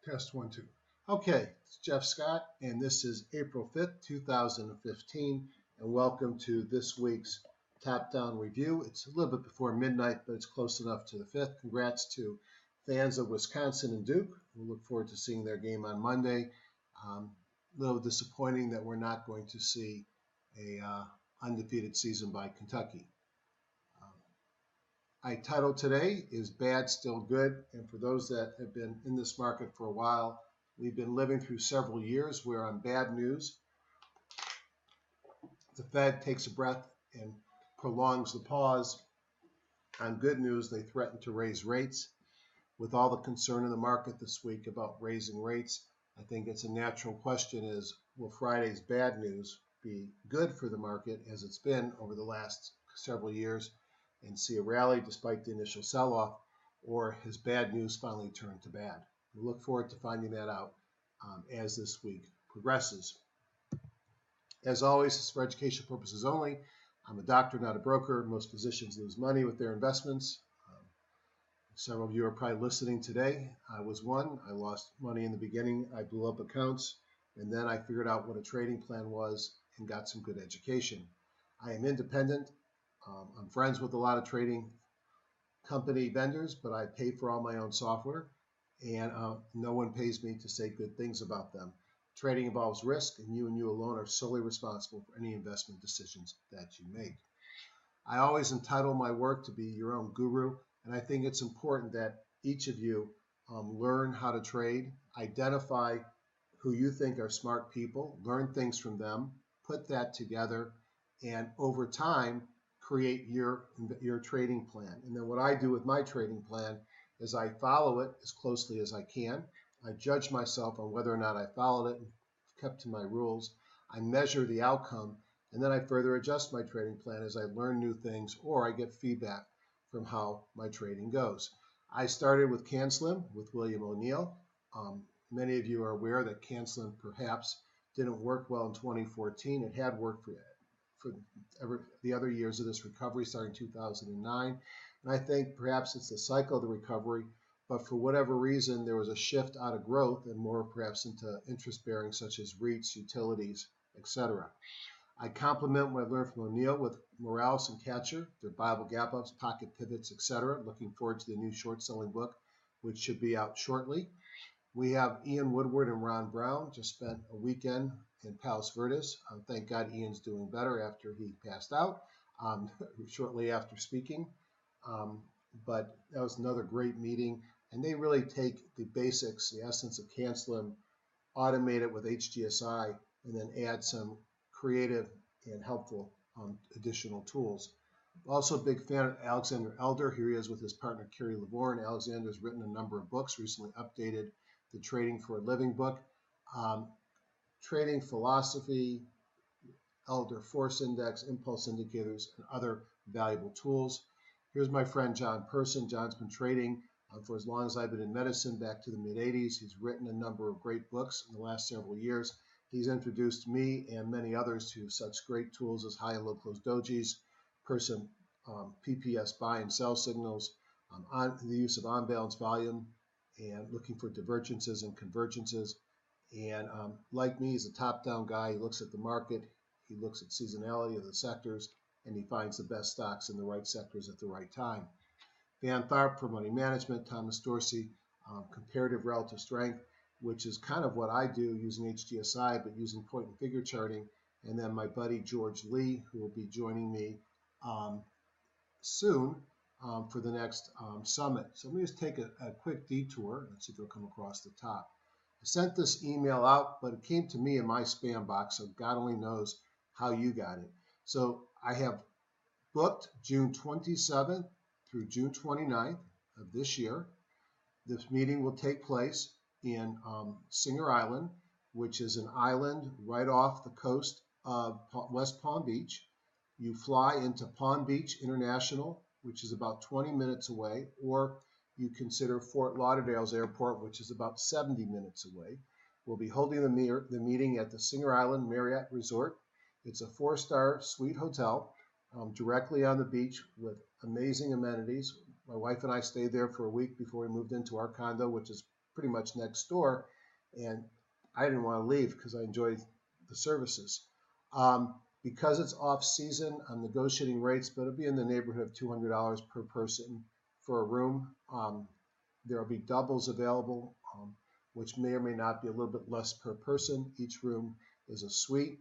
Test 1, 2. Okay, it's Jeff Scott, and this is April 5th, 2015, and welcome to this week's top-down review. It's a little bit before midnight, but it's close enough to the 5th. Congrats to fans of Wisconsin and Duke. We look forward to seeing their game on Monday. A little disappointing that we're not going to see a undefeated season by Kentucky. My title today is Bad Still Good, and for those that have been in this market for a while, we've been living through several years where on bad news, the Fed takes a breath and prolongs the pause. On good news, they threaten to raise rates. With all the concern in the market this week about raising rates, I think it's a natural question is, will Friday's bad news be good for the market as it's been over the last several years and see a rally despite the initial sell-off, or has bad news finally turned to bad? We look forward to finding that out as this week progresses. As always, it's for educational purposes only. I'm a doctor, not a broker. Most physicians lose money with their investments. Several of you are probably listening today. I was one. I lost money in the beginning. I blew up accounts, and then I figured out what a trading plan was and got some good education. I am independent. I'm friends with a lot of trading company vendors, but I pay for all my own software, and no one pays me to say good things about them. Trading involves risk, and you alone are solely responsible for any investment decisions that you make. I always entitle my work to be your own guru, and I think it's important that each of you learn how to trade, identify who you think are smart people, learn things from them, put that together, and over time, create your trading plan. And then what I do with my trading plan is I follow it as closely as I can. I judge myself on whether or not I followed it and kept to my rules. I measure the outcome, and then I further adjust my trading plan as I learn new things or I get feedback from how my trading goes. I started with CanSlim with William O'Neill. Many of you are aware that CanSlim perhaps didn't work well in 2014. It had worked for the other years of this recovery starting 2009. And I think perhaps it's the cycle of the recovery, but for whatever reason, there was a shift out of growth and more perhaps into interest bearing such as REITs, utilities, etc. I complement what I learned from O'Neill with Morales and Catcher, their Bible gap ups, pocket pivots, etc. Looking forward to the new short selling book, which should be out shortly. We have Ian Woodward and Ron Brown. Just spent a weekend in Palos Verdes. Thank God Ian's doing better after he passed out shortly after speaking. But that was another great meeting. And they really take the basics, the essence of CanSlim, automate it with HGSI, and then add some creative and helpful additional tools. Also a big fan of Alexander Elder. Here he is with his partner Kerry Lavorne. Alexander has written a number of books, recently updated the Trading for a Living book. Trading philosophy, Elder Force Index, impulse indicators, and other valuable tools. Here's my friend John Person. John's been trading for as long as I've been in medicine, back to the mid-'80s. He's written a number of great books in the last several years. He's introduced me and many others to such great tools as high and low close dojis, Person PPS buy and sell signals, the use of on-balance volume, and looking for divergences and convergences. And like me, he's a top-down guy. He looks at the market, he looks at seasonality of the sectors, and he finds the best stocks in the right sectors at the right time. Van Tharp for money management, Thomas Dorsey, comparative relative strength, which is kind of what I do using HGSI, but using point and figure charting. And then my buddy George Lee, who will be joining me soon for the next summit. So let me just take a quick detour. Let's see if it'll come across the top. I sent this email out, but it came to me in my spam box, so God only knows how you got it. So I have booked June 27th through June 29th of this year. This meeting will take place in Singer Island, which is an island right off the coast of West Palm Beach. You fly into Palm Beach International, which is about 20 minutes away, or you consider Fort Lauderdale's airport, which is about 70 minutes away. We'll be holding the meeting at the Singer Island Marriott Resort. It's a 4-star suite hotel directly on the beach with amazing amenities. My wife and I stayed there for a week before we moved into our condo, which is pretty much next door, and I didn't want to leave because I enjoyed the services. Because it's off season, I'm negotiating rates, but it'll be in the neighborhood of $200 per person for a room. There will be doubles available, which may or may not be a little bit less per person. Each room is a suite.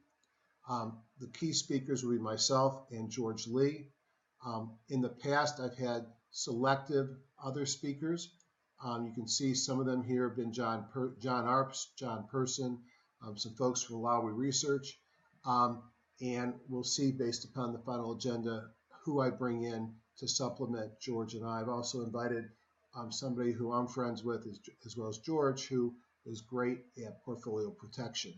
The key speakers will be myself and George Lee. In the past, I've had selective other speakers. You can see some of them here have been John Arps, John Person, some folks from Lowry Research. And we'll see based upon the final agenda who I bring in to supplement George and I. I've also invited somebody who I'm friends with, as well as George, who is great at portfolio protection.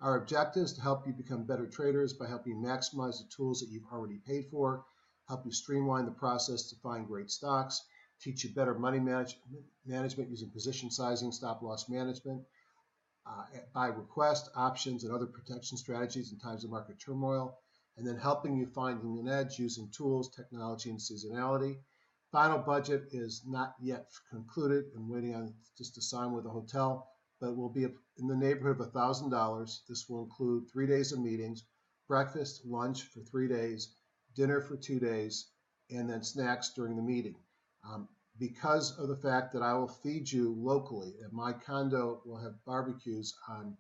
Our objective is to help you become better traders by helping you maximize the tools that you've already paid for, help you streamline the process to find great stocks, teach you better money management using position sizing, stop loss management, by request, options, and other protection strategies in times of market turmoil, and then helping you finding an edge using tools, technology, and seasonality. Final budget is not yet concluded. I'm waiting on just to sign with a hotel, but will be in the neighborhood of $1,000. This will include 3 days of meetings, breakfast, lunch for 3 days, dinner for 2 days, and then snacks during the meeting. Because of the fact that I will feed you locally, and my condo will have barbecues on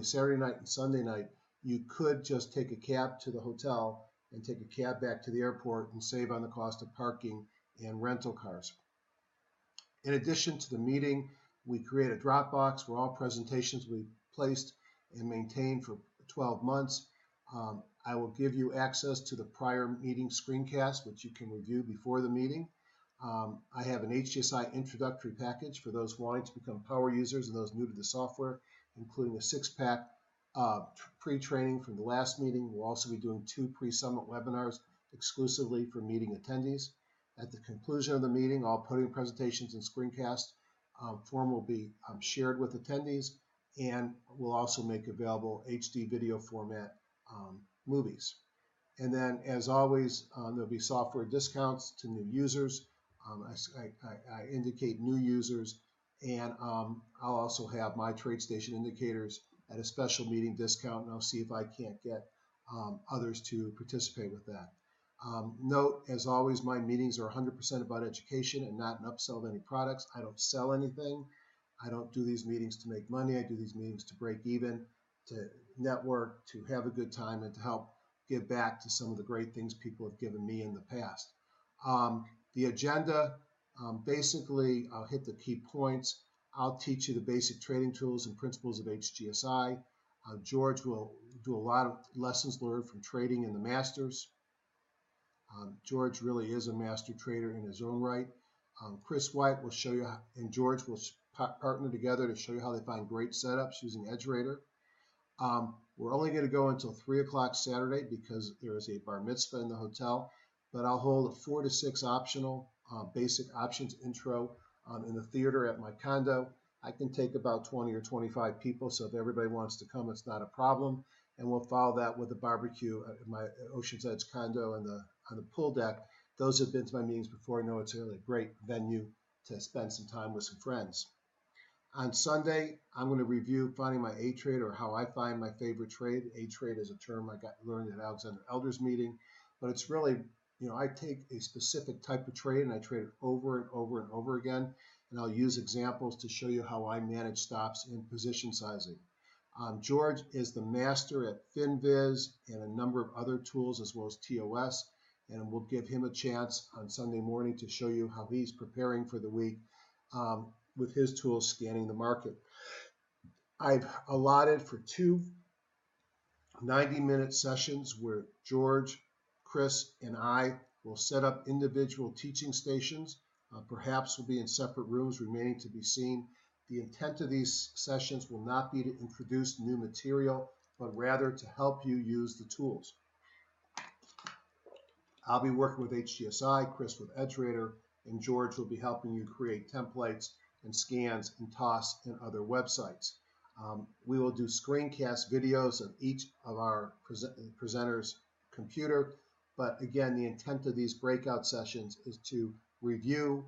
Saturday night and Sunday night, you could just take a cab to the hotel and take a cab back to the airport and save on the cost of parking and rental cars. In addition to the meeting, we create a Dropbox where all presentations will be placed and maintained for 12 months. I will give you access to the prior meeting screencast, which you can review before the meeting. I have an HGSI introductory package for those wanting to become power users and those new to the software, including a 6-pack pre-training from the last meeting. We'll also be doing 2 pre-summit webinars exclusively for meeting attendees. At the conclusion of the meeting, all podium presentations and screencast form will be shared with attendees, and we'll also make available HD video format movies. And then, as always, there'll be software discounts to new users. I indicate new users, and I'll also have my TradeStation indicators at a special meeting discount, and I'll see if I can't get others to participate with that. Note, as always, my meetings are 100% about education and not an upsell of any products. I don't sell anything. I don't do these meetings to make money. I do these meetings to break even, to network, to have a good time, and to help give back to some of the great things people have given me in the past. The agenda, basically, I'll hit the key points. I'll teach you the basic trading tools and principles of HGSI. George will do a lot of lessons learned from trading in the masters. George really is a master trader in his own right. Chris White will show you, and George will partner together to show you how they find great setups using EdgeRater. We're only going to go until 3 o'clock Saturday because there is a bar mitzvah in the hotel, but I'll hold a 4 to 6 optional basic options intro in the theater at my condo. I can take about 20 or 25 people, so if everybody wants to come, it's not a problem. And we'll follow that with a barbecue at my Ocean's Edge condo on the pool deck. Those have been to my meetings before. I know it's a really great venue to spend some time with some friends. On Sunday, I'm going to review finding my A trade, or how I find my favorite trade. A trade is a term I learned at Alexander Elder's meeting, but it's really, I take a specific type of trade and I trade it over and over and over again, and I'll use examples to show you how I manage stops in position sizing. George is the master at FinViz and a number of other tools as well as TOS, and we'll give him a chance on Sunday morning to show you how he's preparing for the week with his tools scanning the market. I've allotted for 2 90-minute sessions where George, Chris, and I will set up individual teaching stations. Perhaps we'll be in separate rooms, remaining to be seen. The intent of these sessions will not be to introduce new material, but rather to help you use the tools. I'll be working with HGSI, Chris with EdgeRater, and George will be helping you create templates and scans and TOS and other websites. We will do screencast videos of each of our presenters' computer, but again, the intent of these breakout sessions is to review,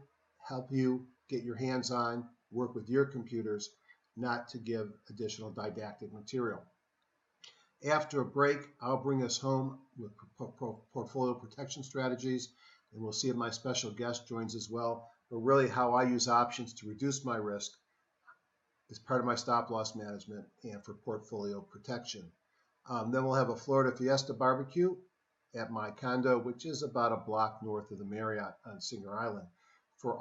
help you get your hands on, work with your computers, not to give additional didactic material. After a break, I'll bring us home with portfolio protection strategies, and we'll see if my special guest joins as well, but really how I use options to reduce my risk as part of my stop loss management and for portfolio protection. Then we'll have a Florida Fiesta barbecue at my condo, which is about a block north of the Marriott on Singer Island. For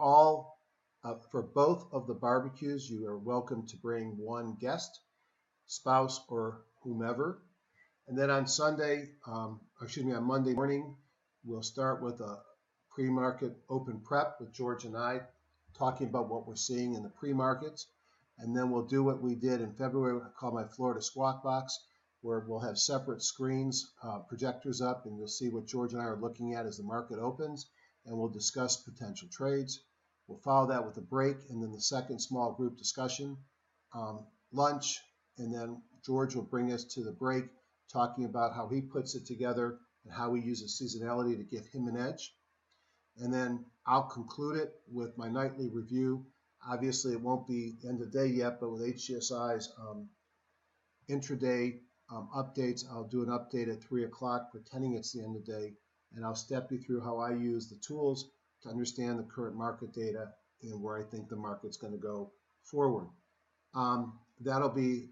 both of the barbecues, you are welcome to bring one guest, spouse, or whomever. And then on on Monday morning, we'll start with a pre-market open prep with George and I, talking about what we're seeing in the pre-markets. And then we'll do what we did in February, what I call my Florida Squawk Box, where we'll have separate screens, projectors up, and you'll see what George and I are looking at as the market opens, and we'll discuss potential trades. We'll follow that with a break, and then the second small group discussion, lunch, and then George will bring us to the break, talking about how he puts it together and how he uses seasonality to give him an edge. And then I'll conclude it with my nightly review. Obviously, it won't be end of day yet, but with HGSI's intraday updates, I'll do an update at 3 o'clock, pretending it's the end of day, and I'll step you through how I use the tools to understand the current market data and where I think the market's going to go forward. That'll be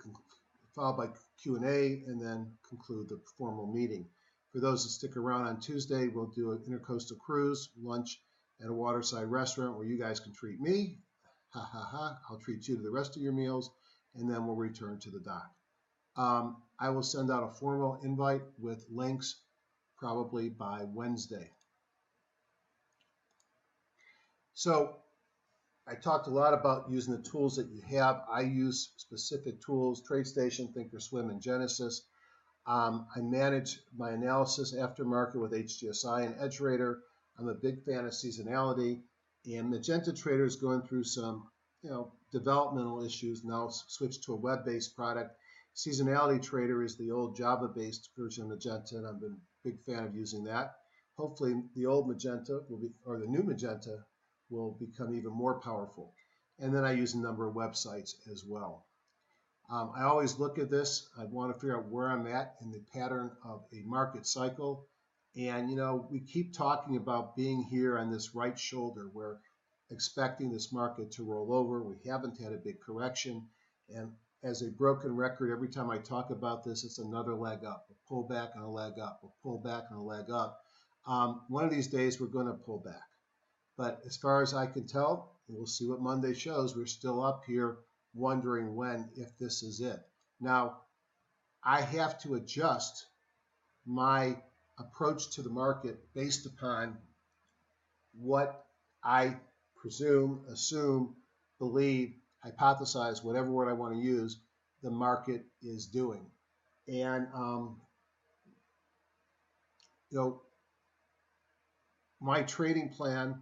followed by Q&A and then conclude the formal meeting. For those that stick around on Tuesday, we'll do an intercoastal cruise, lunch at a waterside restaurant where you guys can treat me. Ha ha ha. I'll treat you to the rest of your meals, and then we'll return to the dock. I will send out a formal invite with links probably by Wednesday. So I talked a lot about using the tools that you have. I use specific tools, TradeStation, Thinkorswim, and Genesis. I manage my analysis aftermarket with HGSI and EdgeRater. I'm a big fan of seasonality, and Magenta Trader is going through some, developmental issues. Now switched to a web-based product. Seasonality Trader is the old Java-based version of Magenta, and I've been a big fan of using that. Hopefully, the old Magenta the new Magenta will become even more powerful. And then I use a number of websites as well. I always look at this. I want to figure out where I'm at in the pattern of a market cycle. And, we keep talking about being here on this right shoulder. We're expecting this market to roll over. We haven't had a big correction. And as a broken record, every time I talk about this, it's another leg up, a pullback and a leg up, a pullback and a leg up. One of these days, we're going to pull back. But as far as I can tell, we'll see what Monday shows, we're still up here wondering if this is it. Now, I have to adjust my approach to the market based upon what I presume, assume, believe, hypothesize, whatever word I want to use, the market is doing. And, my trading plan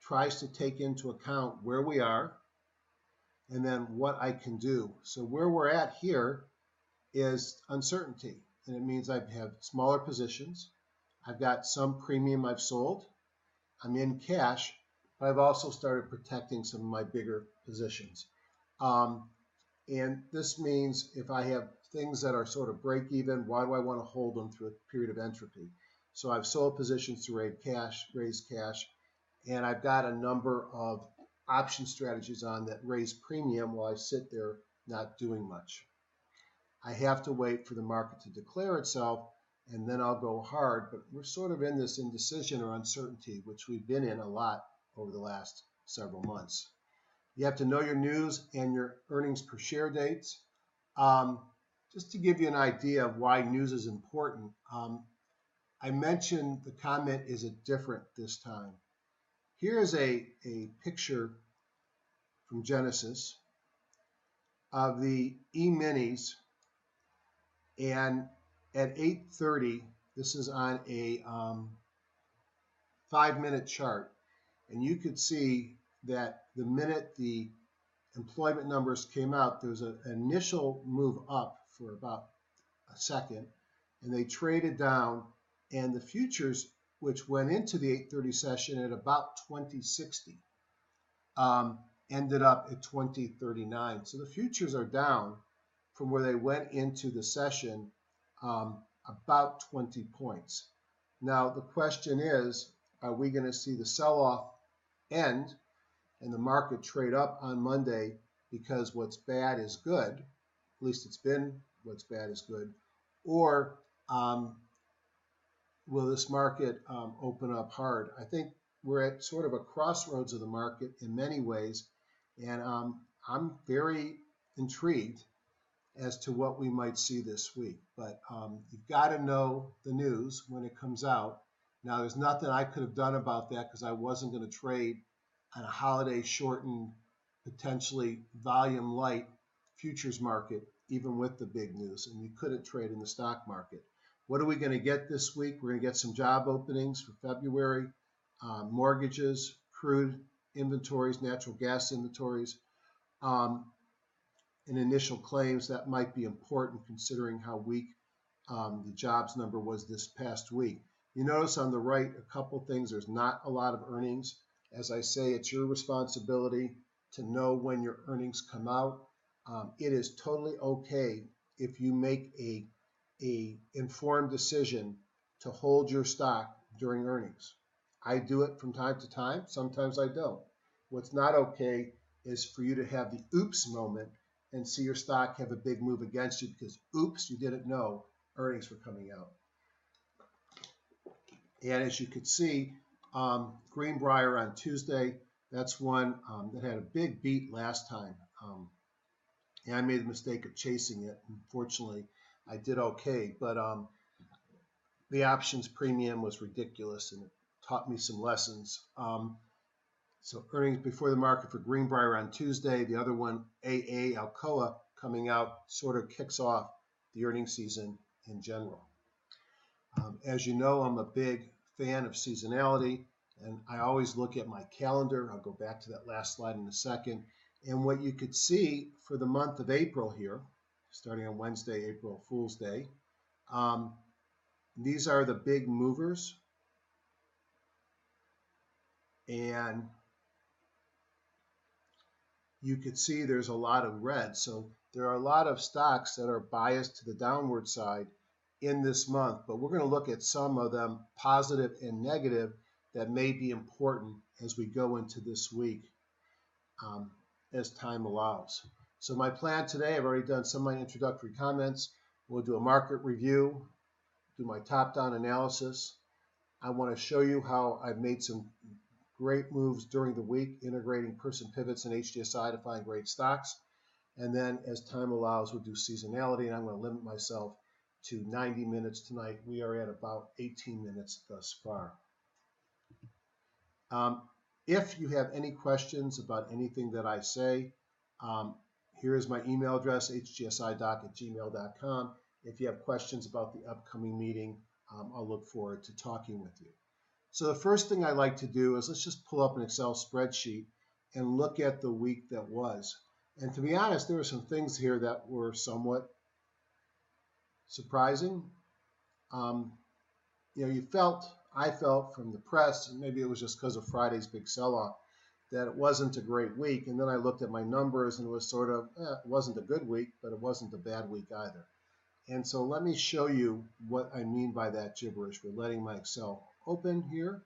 tries to take into account where we are and then what I can do. So where we're at here is uncertainty, and it means I have smaller positions. I've got some premium I've sold. I'm in cash, but I've also started protecting some of my bigger positions. And this means if I have things that are sort of break even, why do I want to hold them through a period of entropy? So I've sold positions to raise cash, and I've got a number of option strategies on that raise premium while I sit there not doing much. I have to wait for the market to declare itself, and then I'll go hard, but we're sort of in this indecision or uncertainty, which we've been in a lot over the last several months. You have to know your news and your earnings per share dates. Just to give you an idea of why news is important, I mentioned the comment, is it different this time? Here is a picture from Genesis of the E-minis, and at 8:30, this is on a 5-minute chart, and you could see that the minute the employment numbers came out, there was an initial move up for about a second, and they traded down, and the futures, which went into the 8:30 session at about 2060, ended up at 20.39. So the futures are down from where they went into the session about 20 points. Now the question is, are we going to see the sell-off end and the market trade up on Monday because what's bad is good, at least it's been what's bad is good, or will this market open up hard? I think we're at sort of a crossroads of the market in many ways, and I'm very intrigued as to what we might see this week. But you've got to know the news when it comes out. Now, there's nothing I could have done about that because I wasn't going to trade on a holiday shortened, potentially volume light futures market, even with the big news, and you couldn't trade in the stock market. What are we going to get this week? We're going to get some job openings for February, mortgages, crude inventories, natural gas inventories, and initial claims. That might be important considering how weak the jobs number was this past week. You notice on the right a couple things. There's not a lot of earnings. As I say, it's your responsibility to know when your earnings come out. It is totally okay if you make a informed decision to hold your stock during earnings. I do it from time to time. Sometimes I don't. What's not okay is for you to have the oops moment and see your stock have a big move against you because oops, you didn't know earnings were coming out. And as you could see, Greenbrier on Tuesday, that's one that had a big beat last time. And I made the mistake of chasing it. Unfortunately, I did okay, but the options premium was ridiculous and it taught me some lessons. So earnings before the market for Greenbrier on Tuesday. The other one, AA Alcoa, coming out, sort of kicks off the earnings season in general. As you know, I'm a big fan of seasonality, and I always look at my calendar. I'll go back to that last slide in a second. And what you could see for the month of April here, starting on Wednesday, April Fool's Day, these are the big movers. And you could see there's a lot of red. So there are a lot of stocks that are biased to the downward side in this month, but we're going to look at some of them, positive and negative, that may be important as we go into this week as time allows. So my plan today, I've already done some of my introductory comments. We'll do a market review, do my top-down analysis. I want to show you how I've made some great moves during the week, integrating person pivots and HGSI to find great stocks. And then as time allows, we'll do seasonality, and I'm going to limit myself to 90 minutes tonight. We are at about 18 minutes thus far. If you have any questions about anything that I say, here is my email address, hgsidoc@gmail.com. If you have questions about the upcoming meeting, I'll look forward to talking with you. So the first thing I like to do is let's just pull up an Excel spreadsheet and look at the week that was. And to be honest, there were some things here that were somewhat surprising. I felt from the press, and maybe it was just because of Friday's big sell-off, that it wasn't a great week. And then I looked at my numbers and it was sort of, it wasn't a good week, but it wasn't a bad week either. And so let me show you what I mean by that gibberish. We're letting my Excel open here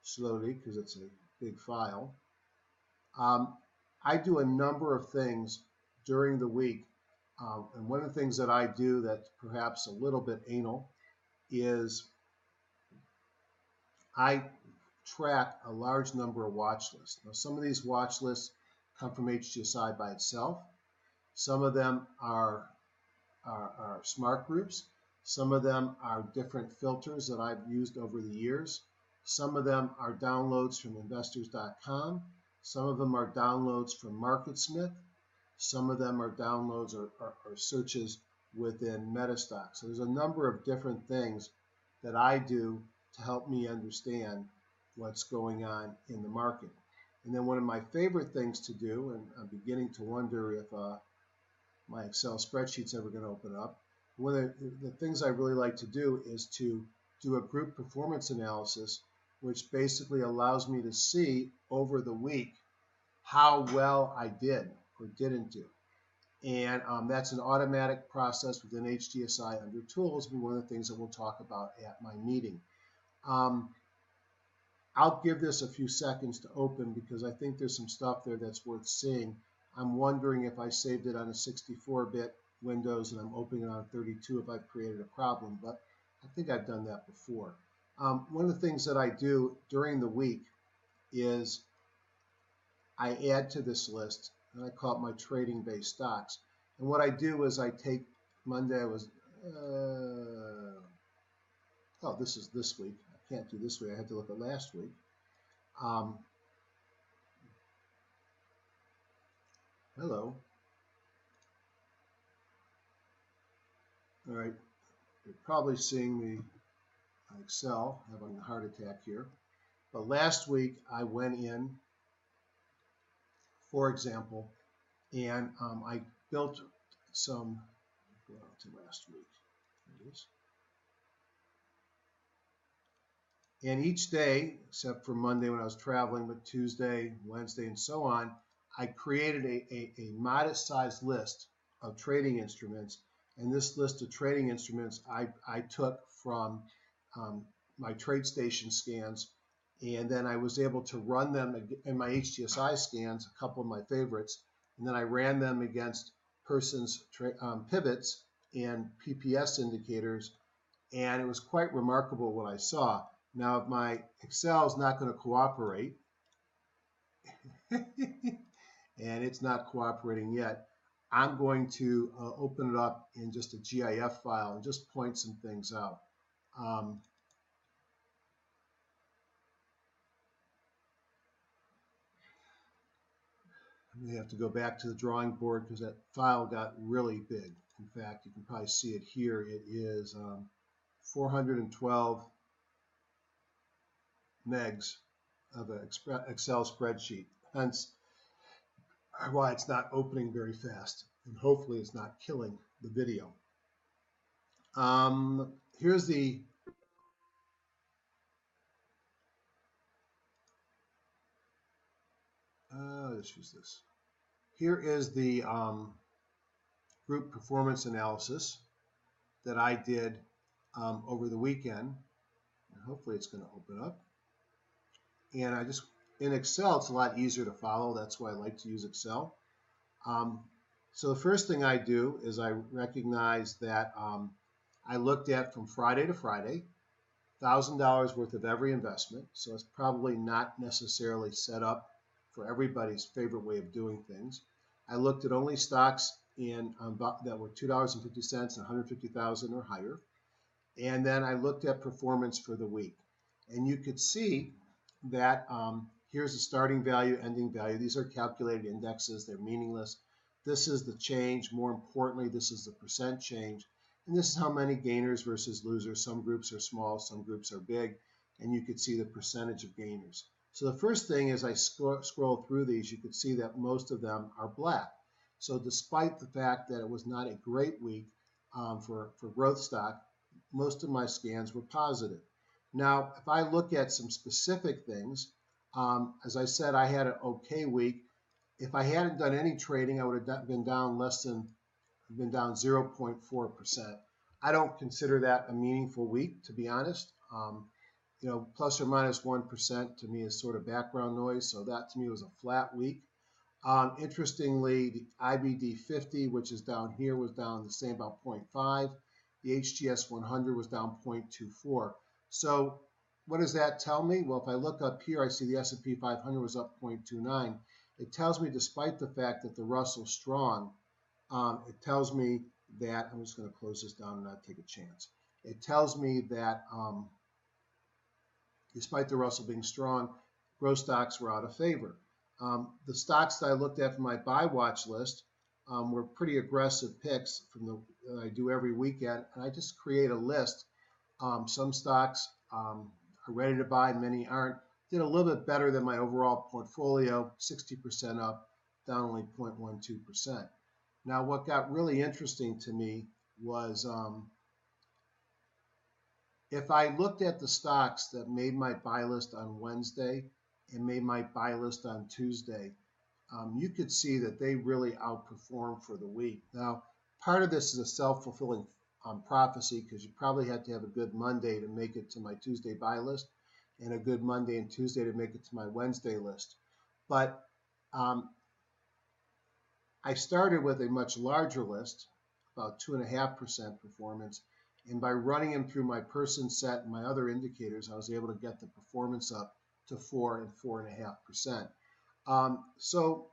slowly because it's a big file. I do a number of things during the week. And one of the things that I do that's perhaps a little bit anal is I track a large number of watch lists. Now, some of these watch lists come from HGSI by itself. Some of them are smart groups. Some of them are different filters that I've used over the years. Some of them are downloads from investors.com. Some of them are downloads from MarketSmith. Some of them are downloads or searches within Metastock. So there's a number of different things that I do to help me understand what's going on in the market. And then one of my favorite things to do, and I'm beginning to wonder if my Excel spreadsheet's ever going to open up, one of the things I really like to do is to do a group performance analysis, which basically allows me to see over the week how well I did or didn't do. And that's an automatic process within HGSI under tools, and one of the things that we'll talk about at my meeting. I'll give this a few seconds to open because I think there's some stuff there that's worth seeing. I'm wondering if I saved it on a 64-bit Windows and I'm opening it on 32 if I've created a problem, but I think I've done that before. One of the things that I do during the week is I add to this list, and I call it my trading-based stocks. And what I do is I take Monday was, oh, this is this week. I can't do this week. I had to look at last week. Hello. All right. You're probably seeing me on Excel having a heart attack here. But last week I went in, for example, and I built some, go on to last week. There it is. And each day, except for Monday when I was traveling, but Tuesday, Wednesday, and so on, I created a modest-sized list of trading instruments. And this list of trading instruments I took from my TradeStation scans, and then I was able to run them in my HGSI scans, a couple of my favorites, and then I ran them against persons' pivots and PPS indicators, and it was quite remarkable what I saw. Now, if my Excel is not going to cooperate, and it's not cooperating yet, I'm going to open it up in just a GIF file and just point some things out. I may have to go back to the drawing board because that file got really big. In fact, you can probably see it here. It is 412 megs of an Excel spreadsheet. Hence why it's not opening very fast, and hopefully it's not killing the video. Here's the let's use this. Here is the group performance analysis that I did over the weekend. And hopefully it's going to open up. And I just, in Excel, it's a lot easier to follow. That's why I like to use Excel. So the first thing I do is I recognize that I looked at from Friday to Friday, $1,000 worth of every investment. So it's probably not necessarily set up for everybody's favorite way of doing things. I looked at only stocks that were $2.50 and 150,000 or higher. And then I looked at performance for the week. And you could see that here's the starting value, ending value. These are calculated indexes. They're meaningless. This is the change. More importantly, this is the percent change. And this is how many gainers versus losers. Some groups are small, some groups are big. And you could see the percentage of gainers. So the first thing is I scroll through these, you could see that most of them are black. So despite the fact that it was not a great week for growth stock, most of my scans were positive. Now, if I look at some specific things, as I said, I had an okay week. If I hadn't done any trading, I would have been down been down 0.4%. I don't consider that a meaningful week, to be honest. You know, plus or minus 1% to me is sort of background noise, so that to me was a flat week. Interestingly, the IBD 50, which is down here, was down the same, about 0.5. The HGS 100 was down 0.24. So what does that tell me? Well, if I look up here, I see the S&P 500 was up 0.29. It tells me, despite the fact that the Russell's strong, it tells me that, I'm just going to close this down and not take a chance. It tells me that despite the Russell being strong, growth stocks were out of favor. The stocks that I looked at from my buy watch list were pretty aggressive picks from that I do every weekend, and I just create a list. Some stocks are ready to buy, many aren't. Did a little bit better than my overall portfolio, 60% up, down only 0.12%. Now, what got really interesting to me was if I looked at the stocks that made my buy list on Wednesday and made my buy list on Tuesday, you could see that they really outperformed for the week. Now, part of this is a self-fulfilling prophecy, because you probably had to have a good Monday to make it to my Tuesday buy list, and a good Monday and Tuesday to make it to my Wednesday list. But I started with a much larger list, about 2.5% performance, and by running them through my person set and my other indicators, I was able to get the performance up to 4 and 4.5%. So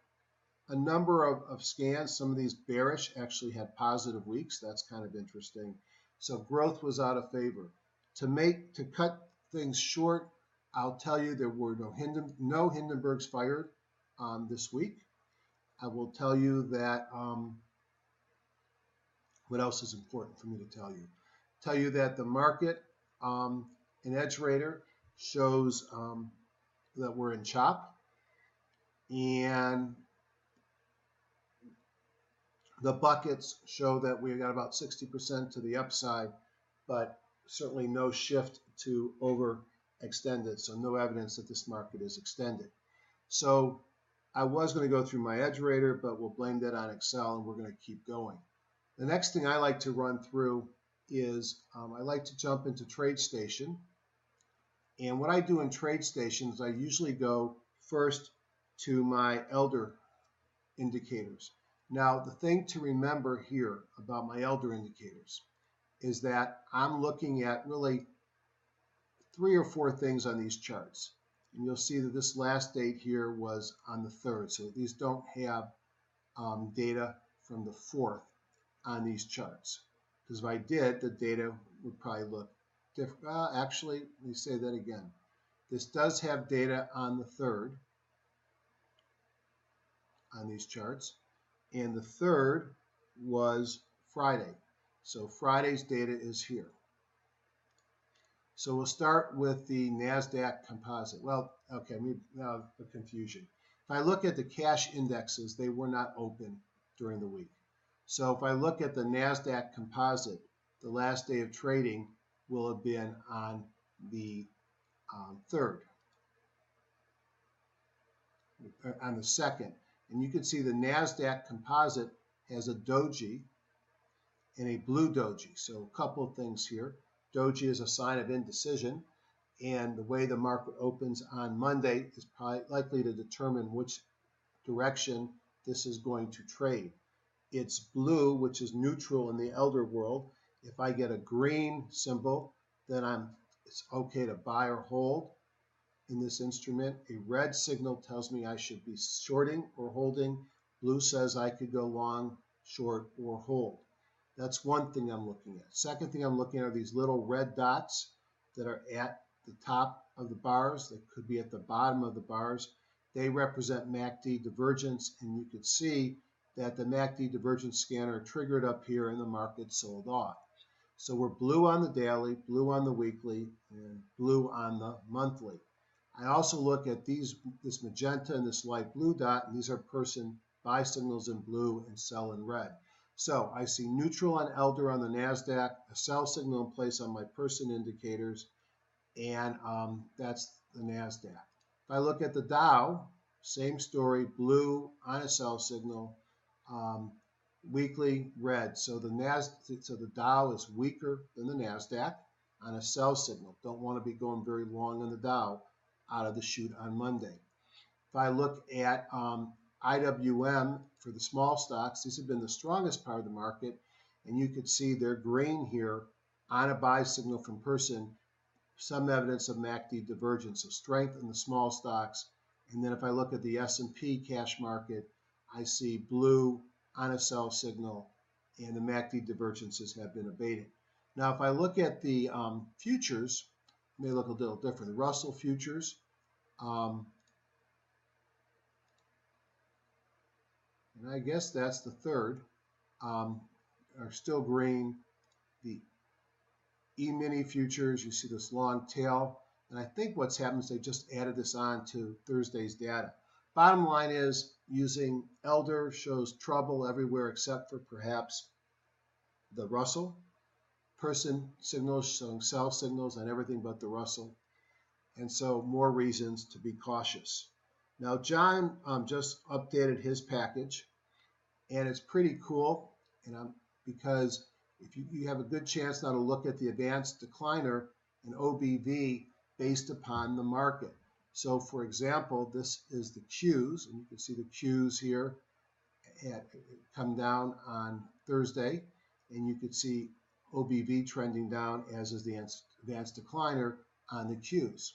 a number of scans, some of these bearish actually had positive weeks. That's kind of interesting. So growth was out of favor. To cut things short, I'll tell you there were no Hindenburgs fired this week. I will tell you that what else is important for me to tell you? Tell you that the market in Edge Rater shows that we're in chop, and the buckets show that we got about 60% to the upside, but certainly no shift to overextend it, so no evidence that this market is extended. So I was going to go through my Edge Rater, but we'll blame that on Excel, and we're going to keep going. The next thing I like to run through is I like to jump into TradeStation. And what I do in TradeStation is I usually go first to my elder indicators. Now, the thing to remember here about my elder indicators is that I'm looking at really 3 or 4 things on these charts. And you'll see that this last date here was on the 3rd, so these don't have data from the 4th on these charts. Because if I did, the data would probably look different. Actually, let me say that again. This does have data on the 3rd on these charts, and the 3rd was Friday. So Friday's data is here. So we'll start with the NASDAQ composite. Well, okay, now the confusion. If I look at the cash indexes, they were not open during the week. So if I look at the NASDAQ composite, the last day of trading will have been on the 3rd, on the 2nd. And you can see the NASDAQ composite has a doji and a blue doji. So a couple of things here. Doji is a sign of indecision, and the way the market opens on Monday is probably likely to determine which direction this is going to trade. It's blue, which is neutral in the elder world. If I get a green symbol, then it's okay to buy or hold in this instrument. A red signal tells me I should be shorting or holding. Blue says I could go long, short, or hold. That's one thing I'm looking at. Second thing I'm looking at are these little red dots that are at the top of the bars. They could be at the bottom of the bars. They represent MACD divergence, and you could see that the MACD divergence scanner triggered up here and the market sold off. So we're blue on the daily, blue on the weekly, and blue on the monthly. I also look at this magenta and this light blue dot, and these are person buy signals in blue and sell in red. So I see neutral on elder on the NASDAQ, a sell signal in place on my person indicators, and that's the NASDAQ. If I look at the Dow, same story, blue on a sell signal, weekly red. So the Dow is weaker than the NASDAQ on a sell signal. Don't want to be going very long on the Dow out of the chute on Monday. If I look at IWM for the small stocks, these have been the strongest part of the market, and you could see they're green here on a buy signal from person, some evidence of MACD divergence, so strength in the small stocks. And then if I look at the S&P cash market, I see blue on a sell signal, and the MACD divergences have been abated. Now, if I look at the futures, it may look a little different. The Russell futures, and I guess that's the 3rd, are still green. The E-mini futures, you see this long tail. And I think what's happened is they just added this on to Thursday's data. Bottom line is, using elder shows trouble everywhere except for perhaps the Russell. Person signals showing sell signals on everything but the Russell. And so more reasons to be cautious. Now, John just updated his package, and it's pretty cool. And because if you have a good chance now to look at the advanced decliner and OBV based upon the market. So, for example, this is the Qs, and you can see the Qs here come down on Thursday, and you could see OBV trending down, as is the advanced decliner on the Qs.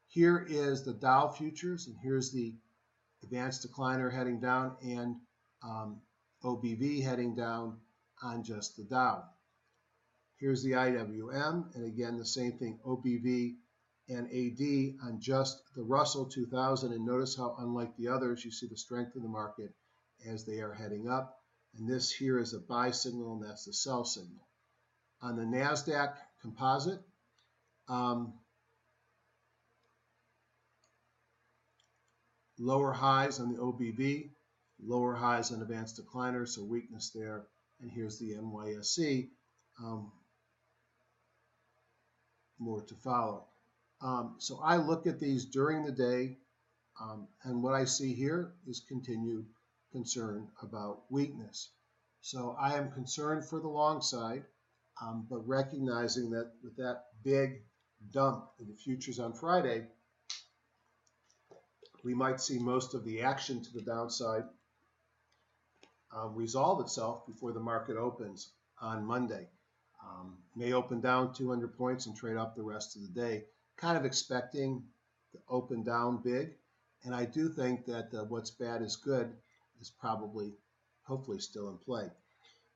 Here is the Dow futures, and here's the advanced decliner heading down, and OBV heading down on just the Dow. Here's the IWM, and again the same thing, OBV and AD on just the Russell 2000, and notice how unlike the others, you see the strength of the market as they are heading up. And this here is a buy signal, and that's the sell signal. On the NASDAQ composite, lower highs on the OBV, lower highs on advanced decliner, so weakness there. And here's the NYSE, more to follow. So I look at these during the day, and what I see here is continued concern about weakness. So I am concerned for the long side, but recognizing that with that big dump in the futures on Friday, we might see most of the action to the downside resolve itself before the market opens on Monday. May open down 200 points and trade up the rest of the day, kind of expecting to open down big. And I do think that what's bad is good is probably, hopefully, still in play.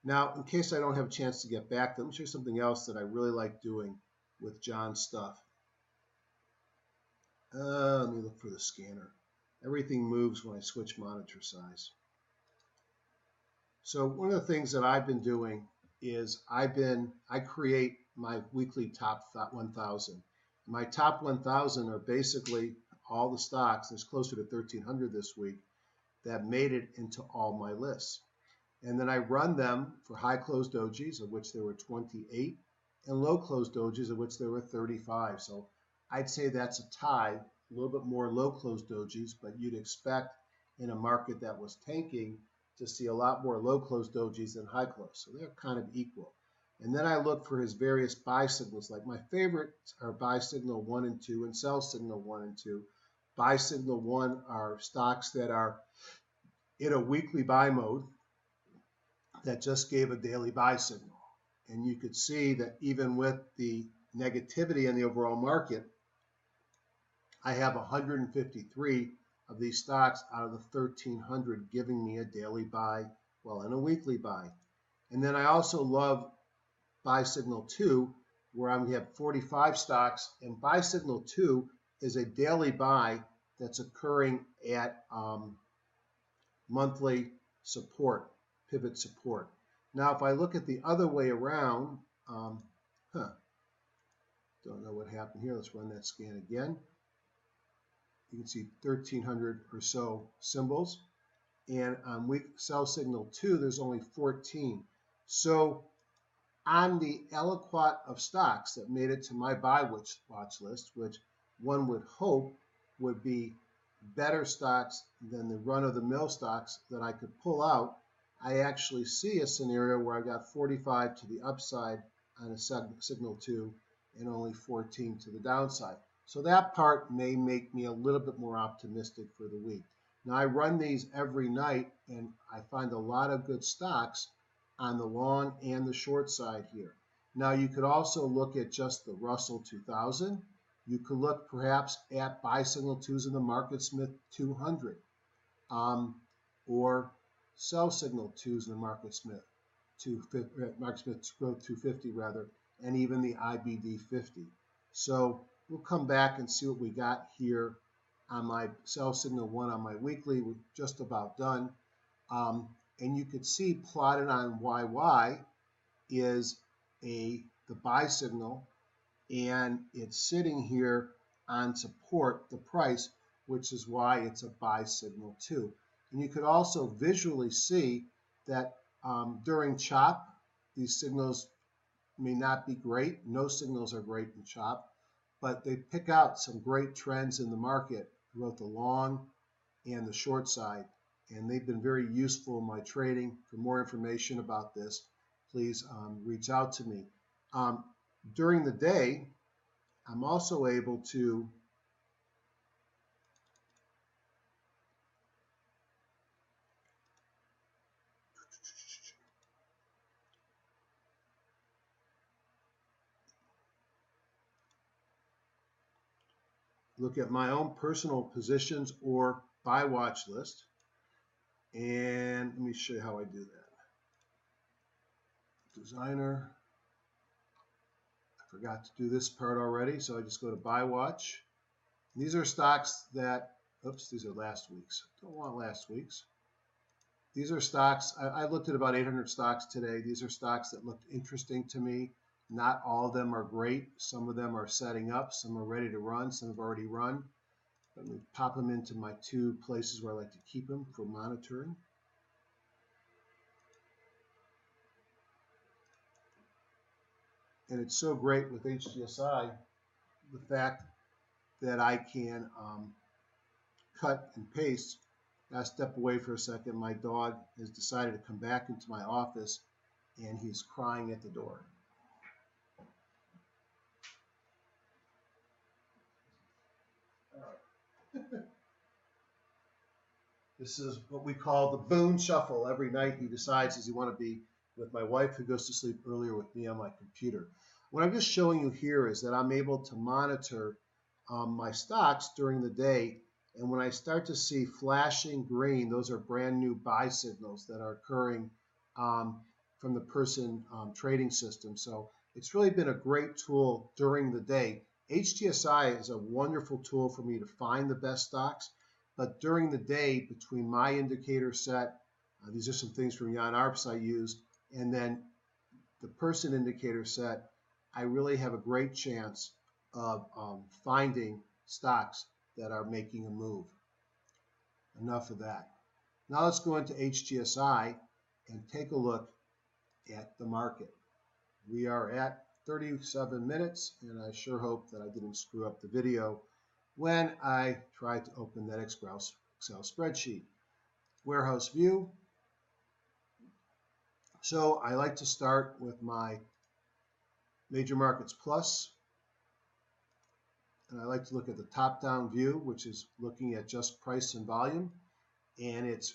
Now, in case I don't have a chance to get back, let me show you something else that I really like doing with John's stuff. Let me look for the scanner. Everything moves when I switch monitor size. So one of the things that I've been doing is I create my weekly top 1,000. My top 1,000 are basically all the stocks. There's closer to 1,300 this week that made it into all my lists. And then I run them for high closed dojis, of which there were 28, and low closed dojis, of which there were 35. So I'd say that's a tie, a little bit more low closed dojis, but you'd expect in a market that was tanking to see a lot more low closed dojis than high closed. So they're kind of equal. And then I look for his various buy signals. Like my favorites are buy signal 1 and 2 and sell signal 1 and 2. Buy signal 1 are stocks that are in a weekly buy mode that just gave a daily buy signal. And you could see that even with the negativity in the overall market, I have 153 of these stocks out of the 1,300 giving me a daily buy, well, and a weekly buy. And then I also love buy signal 2, where I have 45 stocks, and buy signal 2 is a daily buy that's occurring at monthly support, pivot support. Now, if I look at the other way around, don't know what happened here. Let's run that scan again. You can see 1,300 or so symbols. And on week sell signal 2, there's only 14. So on the aliquot of stocks that made it to my buy watch list, which one would hope would be better stocks than the run-of-the-mill stocks that I could pull out, I actually see a scenario where I got 45 to the upside on a signal 2 and only 14 to the downside. So that part may make me a little bit more optimistic for the week. Now I run these every night, and I find a lot of good stocks on the long and the short side here. Now you could also look at just the Russell 2000. You could look perhaps at buy signal 2s in the Market Smith 200, or sell signal 2s in the Market Smith 250 rather, and even the IBD 50. So we'll come back and see what we got here on my sell signal 1 on my weekly. We're just about done. And you could see plotted on YY is the buy signal, and it's sitting here on support, the price, which is why it's a buy signal 2. And you could also visually see that during CHOP, these signals may not be great. No signals are great in CHOP, but they pick out some great trends in the market, both the long and the short side. And they've been very useful in my trading. For more information about this, please reach out to me. During the day, I'm also able to look at my own personal positions or buy watch list. And let me show you how I do that. Designer. I forgot to do this part already, so I just go to buy watch. These are stocks that, oops, these are last week's. Don't want last week's. These are stocks, I looked at about 800 stocks today. These are stocks that looked interesting to me. Not all of them are great. Some of them are setting up. Some are ready to run. Some have already run. Let me pop them into my two places where I like to keep them for monitoring. And it's so great with HGSI, the fact that I can cut and paste. I step away for a second. My dog has decided to come back into my office, and he's crying at the door. This is what we call the Boone Shuffle. Every night he decides does he want to be with my wife, who goes to sleep earlier, with me on my computer. What I'm just showing you here is that I'm able to monitor my stocks during the day, and when I start to see flashing green, those are brand new buy signals that are occurring from the person trading system. So it's really been a great tool during the day. HGSI is a wonderful tool for me to find the best stocks. But during the day, between my indicator set, these are some things from Jan Arps I use, and then the person indicator set, I really have a great chance of finding stocks that are making a move. Enough of that. Now let's go into HGSI and take a look at the market. We are at 37 minutes, and I sure hope that I didn't screw up the video when I tried to open that Excel spreadsheet. Warehouse view. So I like to start with my Major Markets Plus, and I like to look at the top-down view, which is looking at just price and volume, and it's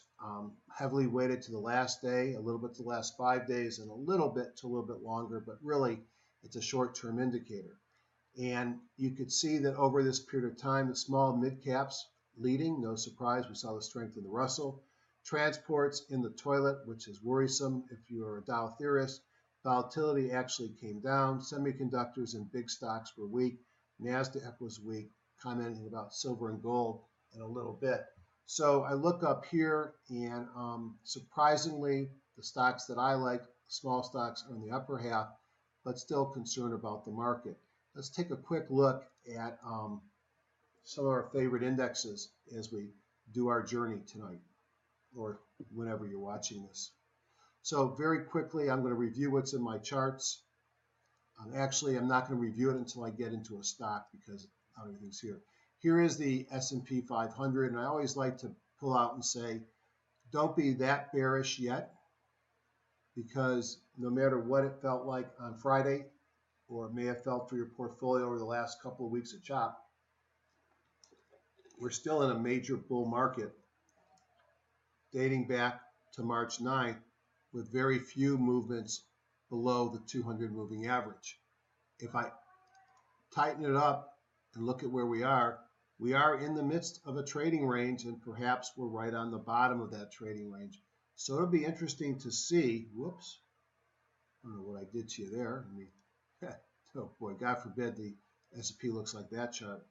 heavily weighted to the last day, a little bit to the last 5 days, and a little bit to a little bit longer, but really it's a short-term indicator. And you could see that over this period of time, the small and mid caps leading, no surprise, we saw the strength in the Russell. Transports in the toilet, which is worrisome if you're a Dow theorist. Volatility actually came down. Semiconductors and big stocks were weak. NASDAQ was weak, commenting about silver and gold in a little bit. So I look up here, and surprisingly, the stocks that I like, small stocks, are in the upper half, but still concerned about the market. Let's take a quick look at some of our favorite indexes as we do our journey tonight, or whenever you're watching this. So very quickly, I'm going to review what's in my charts. Actually, I'm not going to review it until I get into a stock, because not everything's here. Here is the S&P 500, and I always like to pull out and say, don't be that bearish yet, because no matter what it felt like on Friday, or it may have felt for your portfolio over the last couple of weeks of chop, we're still in a major bull market dating back to March 9th with very few movements below the 200 moving average. If I tighten it up and look at where we are in the midst of a trading range, and perhaps we're right on the bottom of that trading range. So it'll be interesting to see, whoops, I don't know what I did to you there. Oh boy, God forbid the S&P looks like that chart.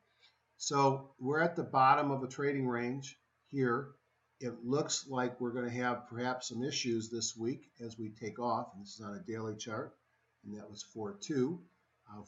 So we're at the bottom of a trading range here. It looks like we're going to have perhaps some issues this week as we take off. And this is on a daily chart, and that was 4-2.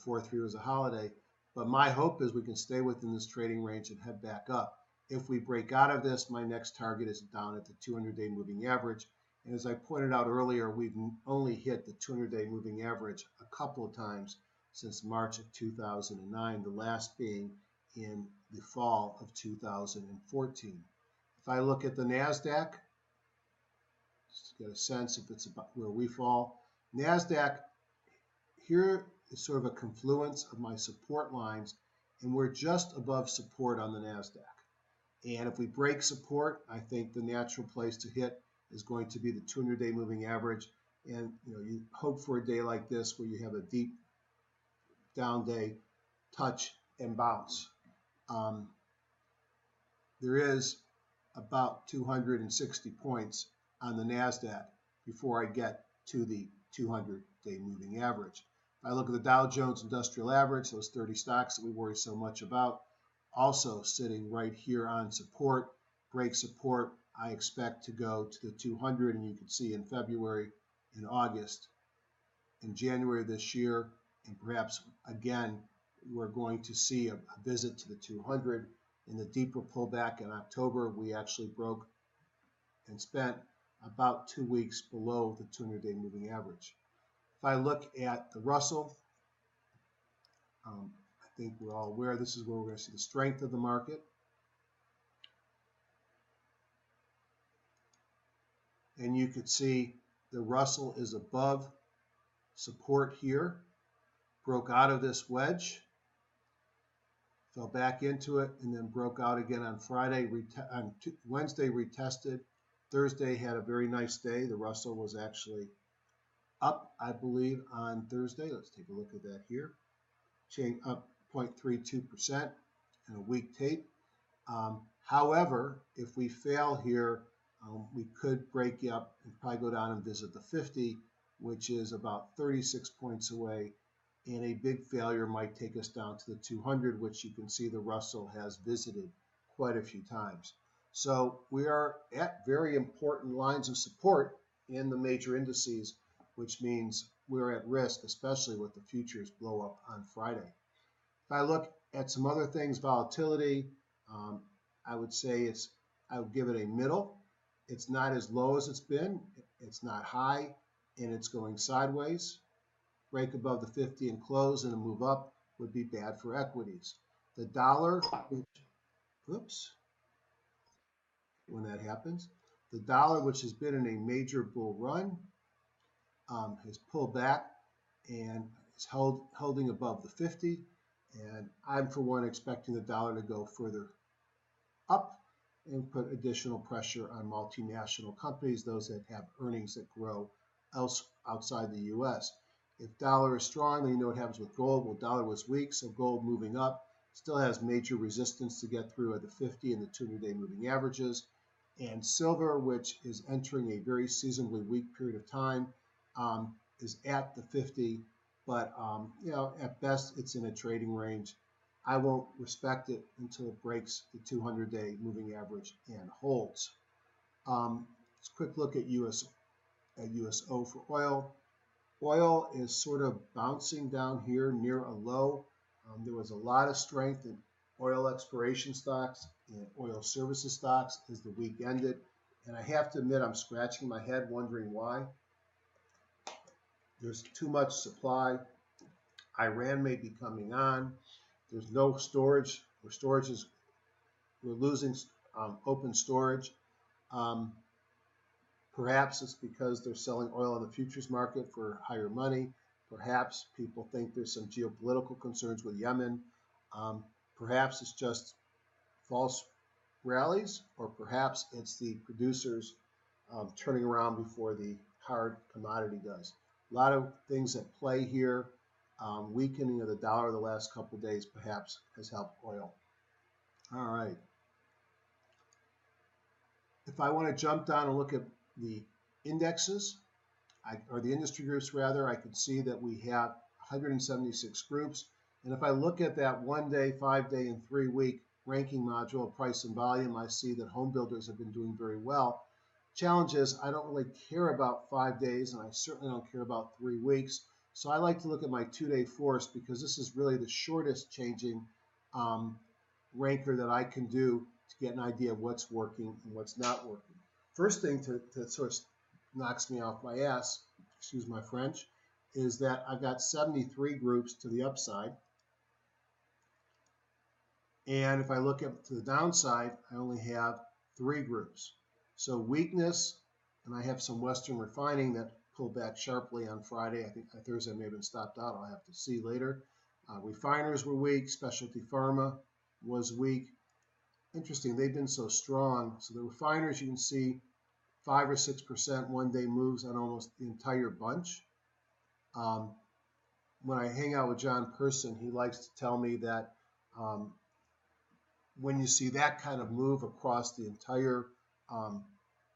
4-3 was a holiday. But my hope is we can stay within this trading range and head back up. If we break out of this, my next target is down at the 200-day moving average. And as I pointed out earlier, we've only hit the 200-day moving average a couple of times since March of 2009, the last being in the fall of 2014. If I look at the NASDAQ, just to get a sense if it's about where we fall. NASDAQ, here is sort of a confluence of my support lines, and we're just above support on the NASDAQ. And if we break support, I think the natural place to hit is going to be the 200-day moving average. And you hope for a day like this where you have a deep down day, touch and bounce. There is about 260 points on the NASDAQ before I get to the 200-day moving average. If I look at the Dow Jones Industrial Average, those 30 stocks that we worry so much about, also sitting right here on support, break support, I expect to go to the 200, and you can see in February, in August, in January this year, and perhaps again, we're going to see a visit to the 200. In the deeper pullback in October, we actually broke and spent about 2 weeks below the 200-day moving average. If I look at the Russell, I think we're all aware this is where we're going to see the strength of the market. And you could see the Russell is above support here, broke out of this wedge, fell back into it, and then broke out again on Friday. On Wednesday retested. Thursday had a very nice day. The Russell was actually up, I believe, on Thursday. Let's take a look at that here. Chain up 0.32% in a week tape. However, if we fail here, we could break up and probably go down and visit the 50, which is about 36 points away. And a big failure might take us down to the 200, which you can see the Russell has visited quite a few times. So we are at very important lines of support in the major indices, which means we're at risk, especially with the futures blow up on Friday. If I look at some other things, volatility, I would say I would give it a middle. It's not as low as it's been. It's not high, and it's going sideways. Break above the 50 and close and a move up would be bad for equities. The dollar, oops, when that happens, the dollar, which has been in a major bull run, has pulled back and is holding above the 50. And I'm, for one, expecting the dollar to go further up and put additional pressure on multinational companies, those that have earnings that grow outside the U.S. If dollar is strong, then you know what happens with gold. Well, dollar was weak, so gold moving up still has major resistance to get through at the 50 and the 200-day moving averages. And silver, which is entering a very seasonably weak period of time, is at the 50, but at best it's in a trading range. I won't respect it until it breaks the 200-day moving average and holds. Let's quick look at USO for oil. Oil is sort of bouncing down here near a low. There was a lot of strength in oil exploration stocks and oil services stocks as the week ended. And I have to admit, I'm scratching my head wondering why. There's too much supply. Iran may be coming on. There's no storage. We're losing open storage. Perhaps it's because they're selling oil on the futures market for higher money. Perhaps people think there's some geopolitical concerns with Yemen. Perhaps it's just false rallies, or perhaps it's the producers turning around before the hard commodity does. A lot of things at play here. Weakening of the dollar the last couple of days perhaps has helped oil. All right. If I want to jump down and look at the indexes, or the industry groups rather, I can see that we have 176 groups. And if I look at that 1 day, 5 day, and 3 week ranking module of price and volume, I see that home builders have been doing very well. Challenge is I don't really care about 5 days, and I certainly don't care about 3 weeks. So I like to look at my 2-day force, because this is really the shortest changing ranker that I can do to get an idea of what's working and what's not working. First thing that sort of knocks me off my ass, excuse my French, is that I've got 73 groups to the upside. And if I look at to the downside, I only have three groups. So weakness, and I have some Western refining that pulled back sharply on Friday. I think Thursday may have been stopped out. I'll have to see later. Refiners were weak. Specialty pharma was weak. Interesting, they've been so strong. So the refiners, you can see 5 or 6% one-day moves on almost the entire bunch. When I hang out with John Person, he likes to tell me that when you see that kind of move across the entire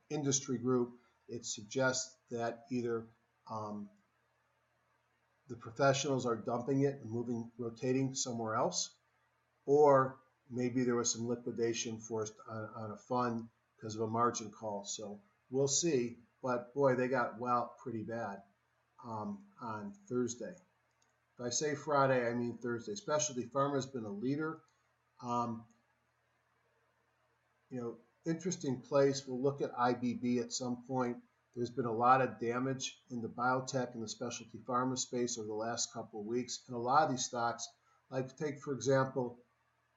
industry group, it suggests that either the professionals are dumping it and rotating somewhere else, or maybe there was some liquidation forced on a fund because of a margin call. So we'll see. But boy, they got wowed pretty bad on Thursday. If I say Friday, I mean Thursday. Specialty pharma has been a leader. Interesting place. We'll look at IBB at some point. There's been a lot of damage in the biotech and the specialty pharma space over the last couple of weeks. And a lot of these stocks, like take, for example,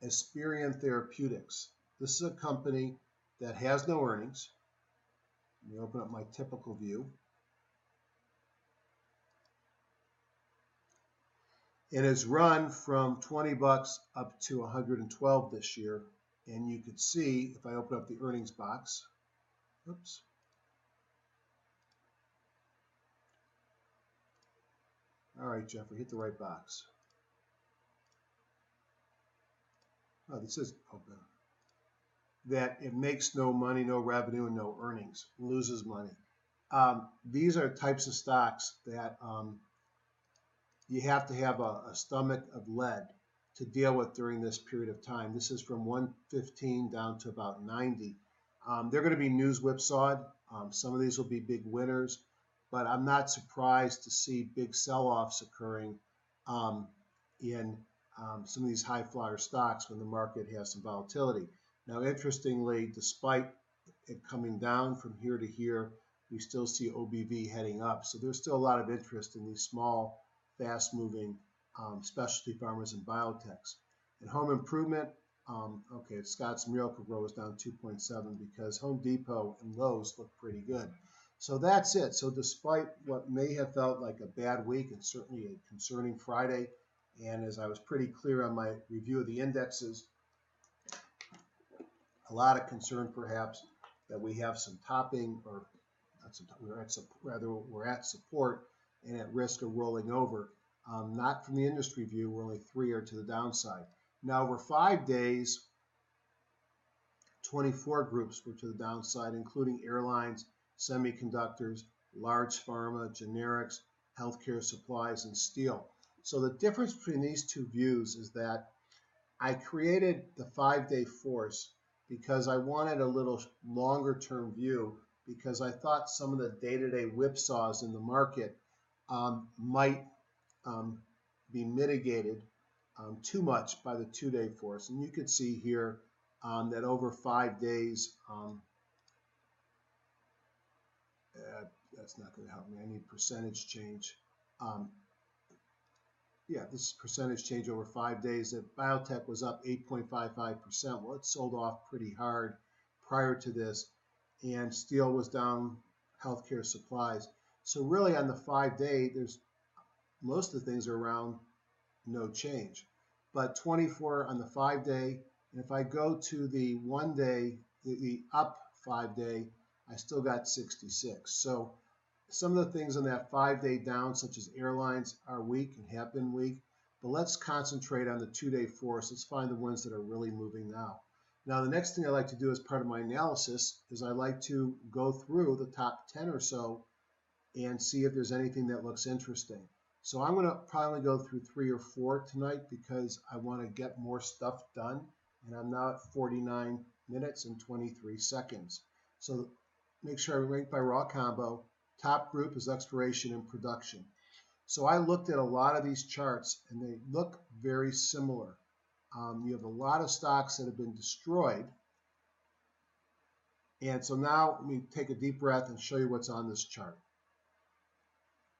Esperion Therapeutics. This is a company that has no earnings. Let me open up my typical view. It has run from 20 bucks up to 112 this year. And you could see, if I open up the earnings box, oops. All right, Jeffrey, hit the right box. Oh, this is open. That it makes no money, no revenue, and no earnings, loses money. These are types of stocks that you have to have a stomach of lead to deal with during this period of time. This is from 115 down to about 90. They're going to be news whipsawed. Some of these will be big winners, but I'm not surprised to see big sell-offs occurring in some of these high flyer stocks when the market has some volatility. Now, interestingly, despite it coming down from here to here, we still see OBV heading up. So there's still a lot of interest in these small, fast-moving specialty farmers and biotechs. And home improvement, okay, Scotts Miracle-Gro is down 2.7 because Home Depot and Lowe's look pretty good. So that's it. So despite what may have felt like a bad week and certainly a concerning Friday, and as I was pretty clear on my review of the indexes, a lot of concern perhaps that we have some topping, or we're at support and at risk of rolling over. Not from the industry view, we're only 3 are to the downside. Now over 5 days, 24 groups were to the downside, including airlines, semiconductors, large pharma, generics, healthcare supplies, and steel. So the difference between these two views is that I created the 5-day force because I wanted a little longer term view, because I thought some of the day-to-day whipsaws in the market might be mitigated too much by the 2-day force. And you could see here that over 5 days, that's not going to help me. I need percentage change. Yeah, this is percentage change over 5 days. That biotech was up 8.55%. Well, it sold off pretty hard prior to this. And steel was down, healthcare supplies. So really on the 5-day, there's most of the things are around no change. But 24 on the 5-day, and if I go to the 1-day, the up 5-day, I still got 66. So some of the things on that 5-day down, such as airlines, are weak and have been weak. But let's concentrate on the 2-day force. Let's find the ones that are really moving now. Now, the next thing I like to do as part of my analysis is I like to go through the top 10 or so and see if there's anything that looks interesting. So I'm going to probably go through 3 or 4 tonight because I want to get more stuff done. And I'm now at 49 minutes and 23 seconds. So make sure I rank by raw combo. Top group is exploration and production. So I looked at a lot of these charts and they look very similar. You have a lot of stocks that have been destroyed. And so now let me take a deep breath and show you what's on this chart.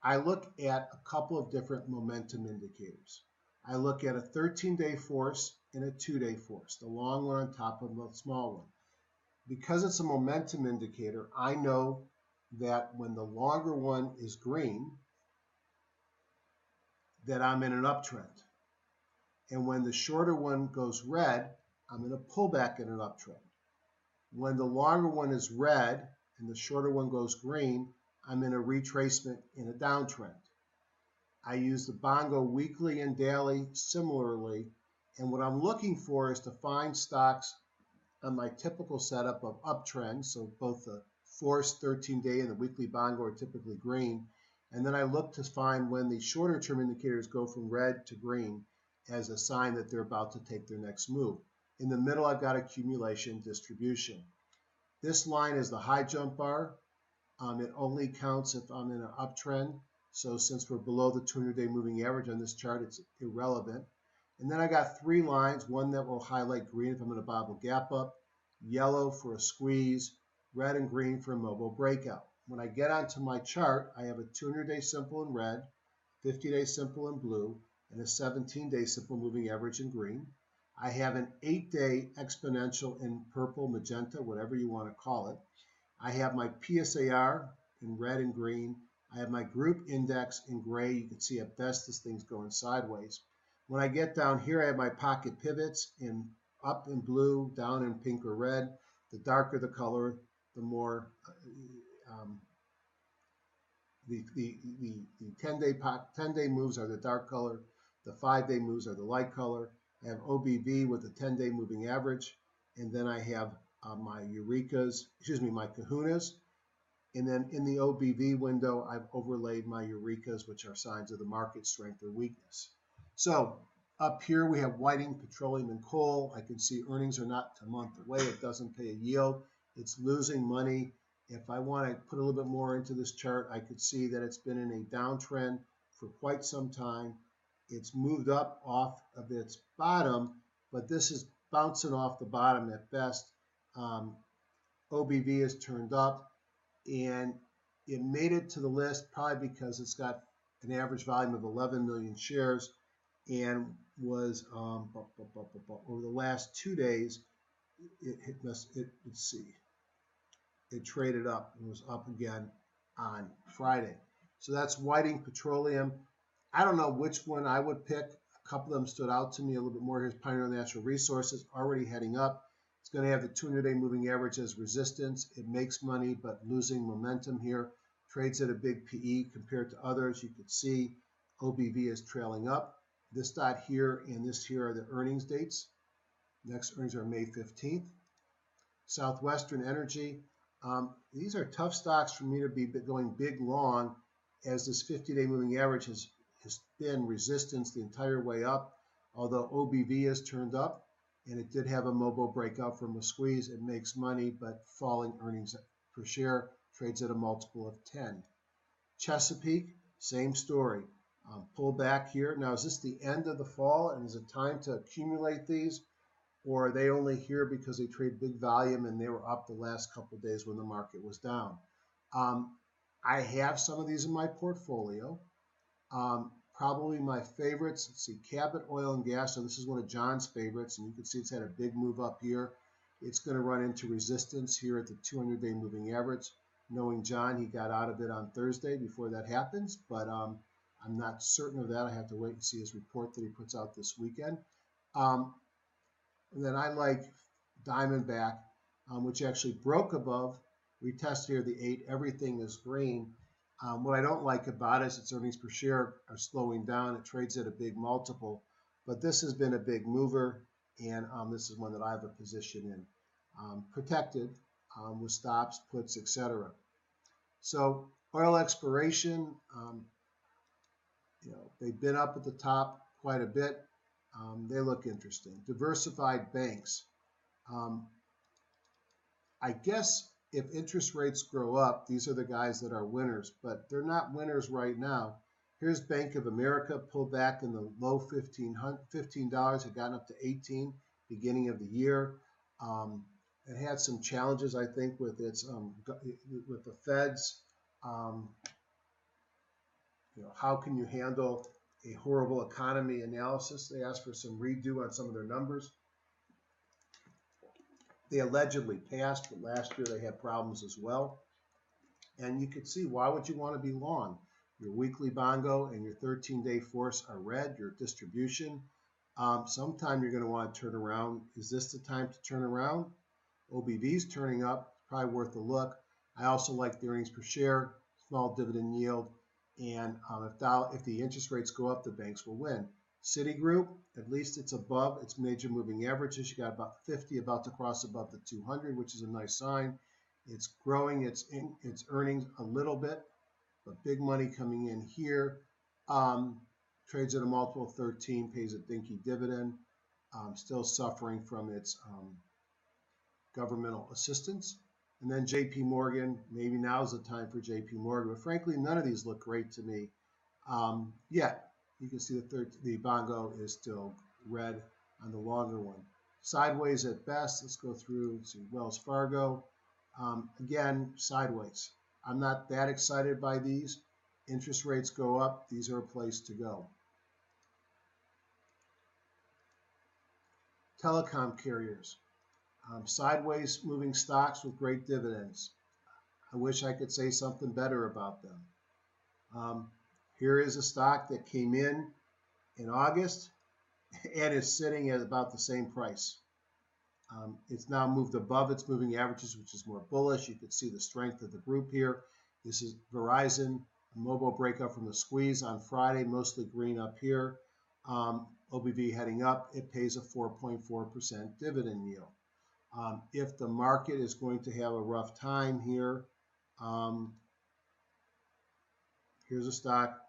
I look at a couple of different momentum indicators. I look at a 13-day force and a 2-day force, the long one on top of the small one. because it's a momentum indicator, I know that when the longer one is green, that I'm in an uptrend. And when the shorter one goes red, I'm in a pullback in an uptrend. When the longer one is red and the shorter one goes green, I'm in a retracement in a downtrend. I use the Bongo weekly and daily similarly, and what I'm looking for is to find stocks on my typical setup of uptrends, so both the forced 13-day and the weekly Bongo are typically green, and then I look to find when the shorter term indicators go from red to green as a sign that they're about to take their next move. In the middle, I've got accumulation distribution. This line is the high jump bar. It only counts if I'm in an uptrend. So since we're below the 200-day moving average on this chart, it's irrelevant. And then I got three lines, one that will highlight green if I'm in a Bible gap up, yellow for a squeeze, red and green for a mobile breakout. When I get onto my chart, I have a 200-day simple in red, 50-day simple in blue, and a 17-day simple moving average in green. I have an 8-day exponential in purple, magenta, whatever you want to call it. I have my PSAR in red and green. I have my group index in gray. You can see at best this thing's going sideways. When I get down here, I have my pocket pivots in up in blue, down in pink or red. The darker the color, the more the 10-day moves are the dark color. The 5-day moves are the light color. I have OBV with the 10-day moving average, and then I have my my kahunas. And then in the OBV window, I've overlaid my eurekas, which are signs of the market strength or weakness. So up here, we have Whiting, Petroleum, and Coal. I can see earnings are not a month away. It doesn't pay a yield. It's losing money. If I want to put a little bit more into this chart, I could see that it's been in a downtrend for quite some time. It's moved up off of its bottom, but this is bouncing off the bottom at best. OBV is turned up, and it made it to the list probably because it's got an average volume of 11 million shares and was over the last 2 days, it traded up and was up again on Friday. So that's Whiting, Petroleum. I don't know which one I would pick. A couple of them stood out to me a little bit more. Here's Pioneer Natural Resources, already heading up. It's going to have the 200-day moving average as resistance. It makes money, but losing momentum here. Trades at a big PE compared to others. You can see OBV is trailing up. This dot here and this here are the earnings dates. Next earnings are May 15th. Southwestern Energy. These are tough stocks for me to be going big long, as this 50-day moving average has been resistance the entire way up. Although OBV is turned up, and it did have a mobile breakout from a squeeze, it makes money, but falling earnings per share, trades at a multiple of 10. Chesapeake, same story. Pull back here. Now, is this the end of the fall, and is it time to accumulate these? Or are they only here because they trade big volume and they were up the last couple of days when the market was down? I have some of these in my portfolio. Probably my favorites, let's see, Cabot Oil and Gas. So this is one of John's favorites, and you can see it's had a big move up here. It's going to run into resistance here at the 200-day moving average. Knowing John, he got out of it on Thursday before that happens, but I'm not certain of that. I have to wait and see his report that he puts out this weekend. And then I like Diamondback, which actually broke above. We tested here the 8. Everything is green. What I don't like about it is its earnings per share are slowing down. It trades at a big multiple. But this has been a big mover, and this is one that I have a position in. Protected with stops, puts, etc. So oil exploration, they've been up at the top quite a bit. They look interesting. Diversified banks. I guess if interest rates grow up, these are the guys that are winners, but they're not winners right now. Here's Bank of America, pulled back in the low $15, had gotten up to 18 beginning of the year. It had some challenges, I think, with its with the Feds. How can you handle a horrible economy analysis? They asked for some redo on some of their numbers. They allegedly passed, but last year they had problems as well. And you can see, why would you want to be long? Your weekly bongo and your 13-day force are red, your distribution. Sometime you're going to want to turn around. Is this the time to turn around? OBV's turning up, probably worth a look. I also like the earnings per share, small dividend yield, and if the interest rates go up, the banks will win. Citigroup, at least it's above its major moving averages. You got about 50 about to cross above the 200, which is a nice sign. It's growing its earnings a little bit, but big money coming in here. Trades at a multiple of 13, pays a dinky dividend. Still suffering from its governmental assistance. And then JP Morgan, maybe now's the time for JP Morgan, but frankly, none of these look great to me yet. You can see the bongo is still red on the longer one. Sideways at best. Let's go through, see Wells Fargo. Again, sideways. I'm not that excited by these. Interest rates go up. These are a place to go. Telecom carriers. Sideways moving stocks with great dividends. I wish I could say something better about them. Here is a stock that came in August and is sitting at about the same price. It's now moved above its moving averages, which is more bullish. You can see the strength of the group here. This is Verizon, a mobile breakup from the squeeze on Friday, mostly green up here. OBV heading up, it pays a 4.4% dividend yield. If the market is going to have a rough time here, here's a stock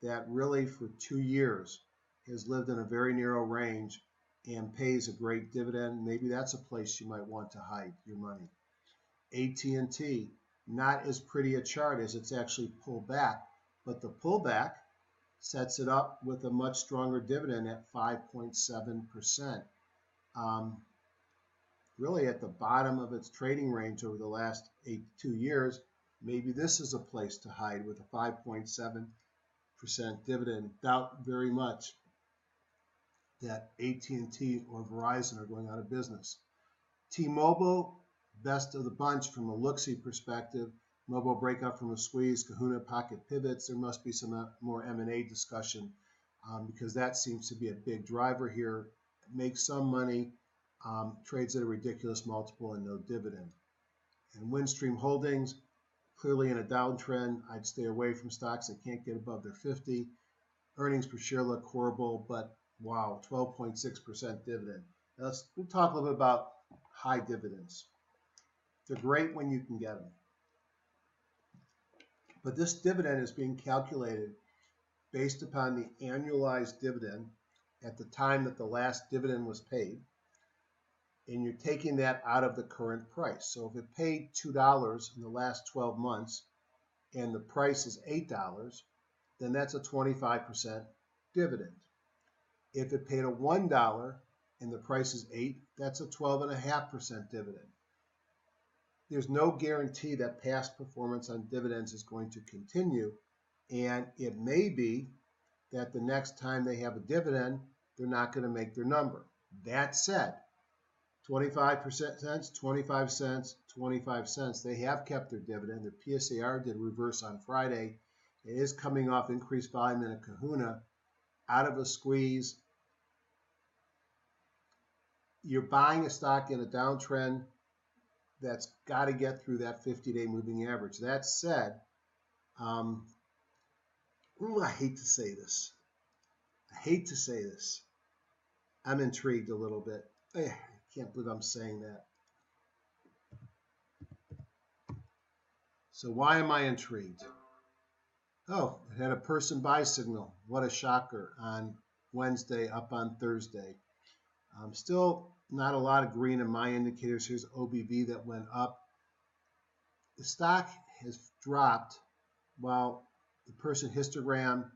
that really for 2 years has lived in a very narrow range and pays a great dividend. Maybe that's a place you might want to hide your money. AT&T, not as pretty a chart as it's actually pulled back, but the pullback sets it up with a much stronger dividend at 5.7%. Really at the bottom of its trading range over the last 2 years. Maybe this is a place to hide with a 5.7% dividend. Doubt very much that AT&T or Verizon are going out of business. T-Mobile, best of the bunch from a look-see perspective. Mobile breakup from a squeeze, Kahuna pocket pivots. There must be some more M&A discussion because that seems to be a big driver here. Makes some money, trades at a ridiculous multiple and no dividend. And Windstream Holdings, clearly in a downtrend. I'd stay away from stocks that can't get above their 50. Earnings per share look horrible, but wow, 12.6% dividend. Now we'll talk a little bit about high dividends. They're great when you can get them. But this dividend is being calculated based upon the annualized dividend at the time that the last dividend was paid. And you're taking that out of the current price. So if it paid $2 in the last 12 months and the price is $8, then that's a 25% dividend. If it paid a $1 and the price is $8, that's a 12.5% dividend. There's no guarantee that past performance on dividends is going to continue, and it may be that the next time they have a dividend, they're not going to make their number. That said, 25 cents, 25 cents, 25 cents. They have kept their dividend. Their PSAR did reverse on Friday. It is coming off increased volume in a kahuna, out of a squeeze. You're buying a stock in a downtrend that's got to get through that 50-day moving average. That said, I hate to say this. I'm intrigued a little bit. I can't believe I'm saying that. So why am I intrigued? Oh, it had a person buy signal. What a shocker on Wednesday, up on Thursday. Still not a lot of green in my indicators. Here's OBV that went up. The stock has dropped while the person histogram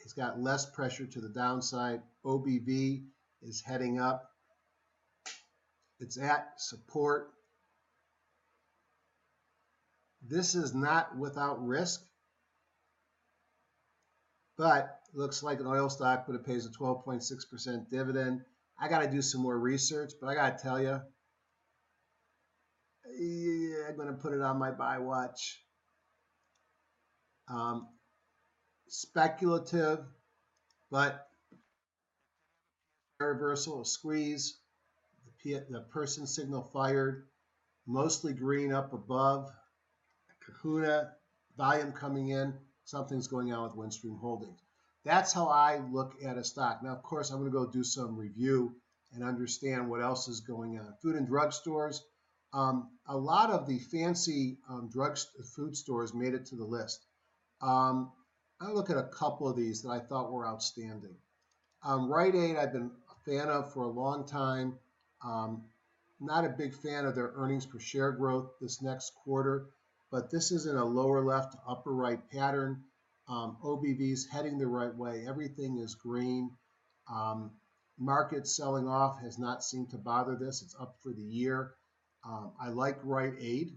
has got less pressure to the downside. OBV is heading up. It's at support. This is not without risk, but it looks like an oil stock, but it pays a 12.6% dividend. I got to do some more research, but I got to tell you, Yeah, I'm going to put it on my buy watch. Speculative, but reversal, a squeeze, the person signal fired, mostly green up above, kahuna, volume coming in, something's going on with Windstream Holdings. That's how I look at a stock. Now, of course, I'm going to go do some review and understand what else is going on. Food and drug stores. A lot of the fancy food stores made it to the list. I look at a couple of these that I thought were outstanding. Rite Aid, I've been a fan of for a long time. Um, Not a big fan of their earnings per share growth this next quarter, but this is in a lower left to upper right pattern. OBV's heading the right way. Everything is green. Market selling off has not seemed to bother this. It's up for the year. I like Rite Aid.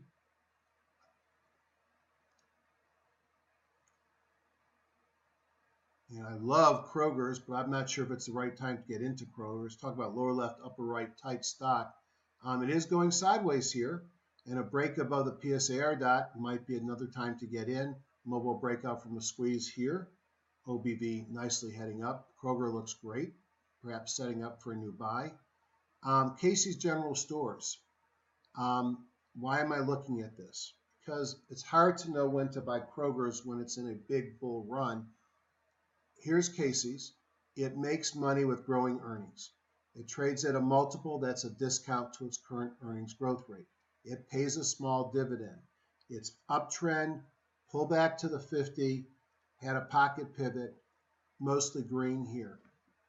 And I love Kroger's, but I'm not sure if it's the right time to get into Kroger's. Talk about lower left, upper right, tight stock. It is going sideways here, and a break above the PSAR dot might be another time to get in. Mobile breakout from a squeeze here. OBV nicely heading up. Kroger looks great, perhaps setting up for a new buy. Casey's General Stores. Why am I looking at this? Because it's hard to know when to buy Kroger's when it's in a big bull run. Here's Casey's. It makes money with growing earnings. It trades at a multiple that's a discount to its current earnings growth rate. It pays a small dividend. It's uptrend, pull back to the 50, had a pocket pivot, mostly green here.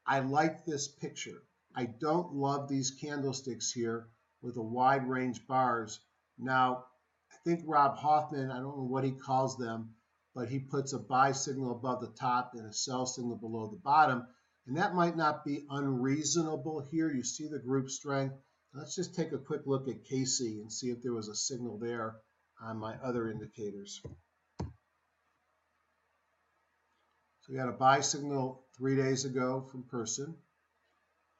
I like this picture. I don't love these candlesticks here with a wide range bars. Now, I think Rob Hoffman, I don't know what he calls them, but he puts a buy signal above the top and a sell signal below the bottom. And that might not be unreasonable here. You see the group strength. Let's just take a quick look at Casey and see if there was a signal there on my other indicators. So we got a buy signal 3 days ago from person.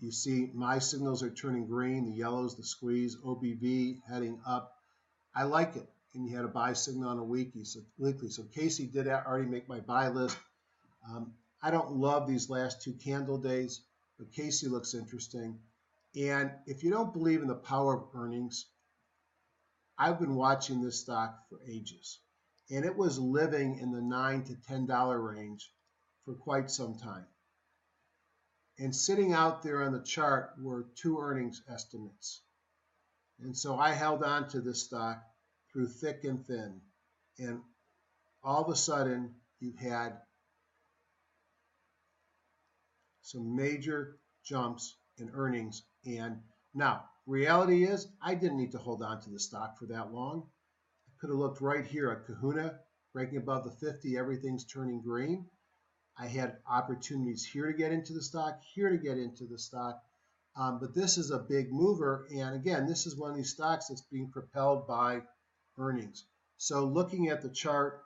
You see my signals are turning green, the yellows, the squeeze, OBV heading up. I like it. And you had a buy signal on a weekly. So Casey did already make my buy list. I don't love these last two candle days, but Casey looks interesting. And if you don't believe in the power of earnings, I've been watching this stock for ages. And it was living in the $9 to $10 range for quite some time. And sitting out there on the chart were two earnings estimates. And so I held on to this stock through thick and thin. And all of a sudden, you've had some major jumps in earnings. And now, reality is, I didn't need to hold on to the stock for that long. I could have looked right here at Kahuna, breaking above the 50, everything's turning green. I had opportunities here to get into the stock, here to get into the stock. But this is a big mover. And again, this is one of these stocks that's being propelled by earnings. So looking at the chart,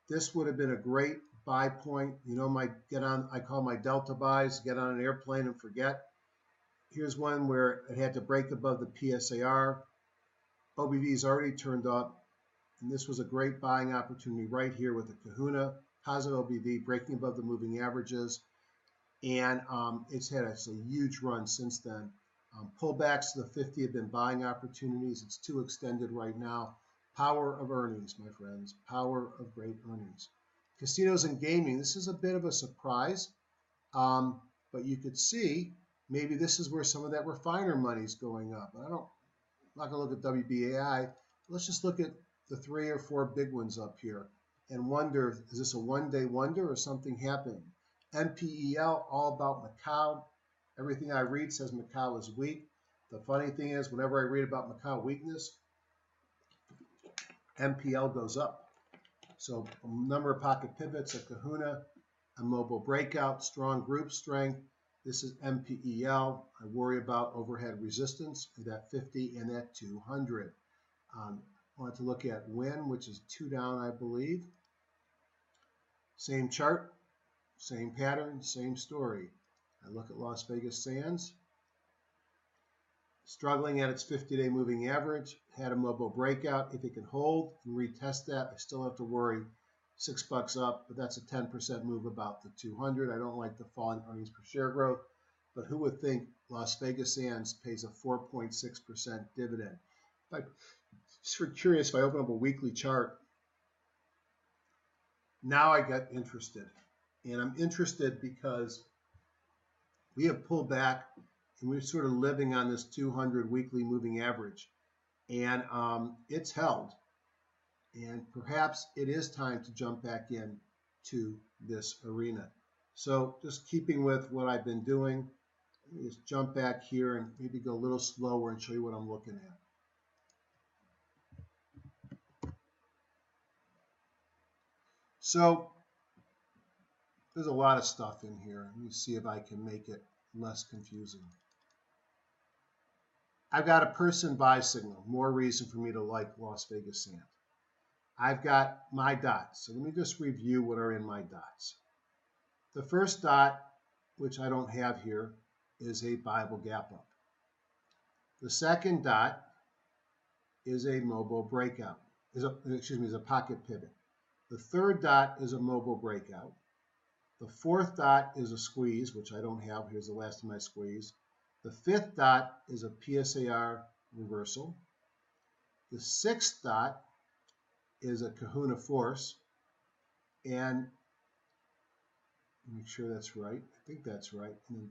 this would have been a great buy point. You know, I call my Delta buys, get on an airplane and forget. Here's one where it had to break above the PSAR. OBV is already turned up. And this was a great buying opportunity right here with the Kahuna, positive OBV, breaking above the moving averages. And it's had a huge run since then. Pullbacks to the 50 have been buying opportunities. It's too extended right now. Power of earnings, my friends. Power of great earnings. Casinos and gaming, this is a bit of a surprise. But you could see maybe this is where some of that refiner money is going up. I'm not going to look at WBAI. Let's just look at the 3 or 4 big ones up here and wonder, is this a one-day wonder or something happening? MPEL, all about Macau. Everything I read says Macau is weak. The funny thing is, whenever I read about Macau weakness, MPL goes up. So a number of pocket pivots at Kahuna, a mobile breakout, strong group strength. This is MPEL. I worry about overhead resistance at that 50 and that 200. I want to look at WIN, which is 2 down, I believe. Same chart, same pattern, same story. I look at Las Vegas Sands. struggling at its 50-day moving average, had a mobile breakout. If it can hold and retest that, I still have to worry $6 up, but that's a 10% move about the 200. I don't like the falling earnings per share growth, but who would think Las Vegas Sands pays a 4.6% dividend? Just for curious, if I open up a weekly chart, now I get interested. And I'm interested because we have pulled back and we're sort of living on this 200 weekly moving average. And it's held. And perhaps it is time to jump back in to this arena. So just keeping with what I've been doing, let me just jump back here and maybe go a little slower and show you what I'm looking at. So there's a lot of stuff in here. Let me see if I can make it less confusing. I've got a person buy signal, more reason for me to like Las Vegas Sands. I've got my dots. So let me just review what are in my dots. The first dot, which I don't have here, is a Bible gap up. The second dot is a mobile breakout, is a pocket pivot. The third dot is a mobile breakout. The fourth dot is a squeeze, which I don't have. Here's the last of my squeeze. The fifth dot is a PSAR reversal. The sixth dot is a Kahuna force. And make sure that's right. I think that's right. And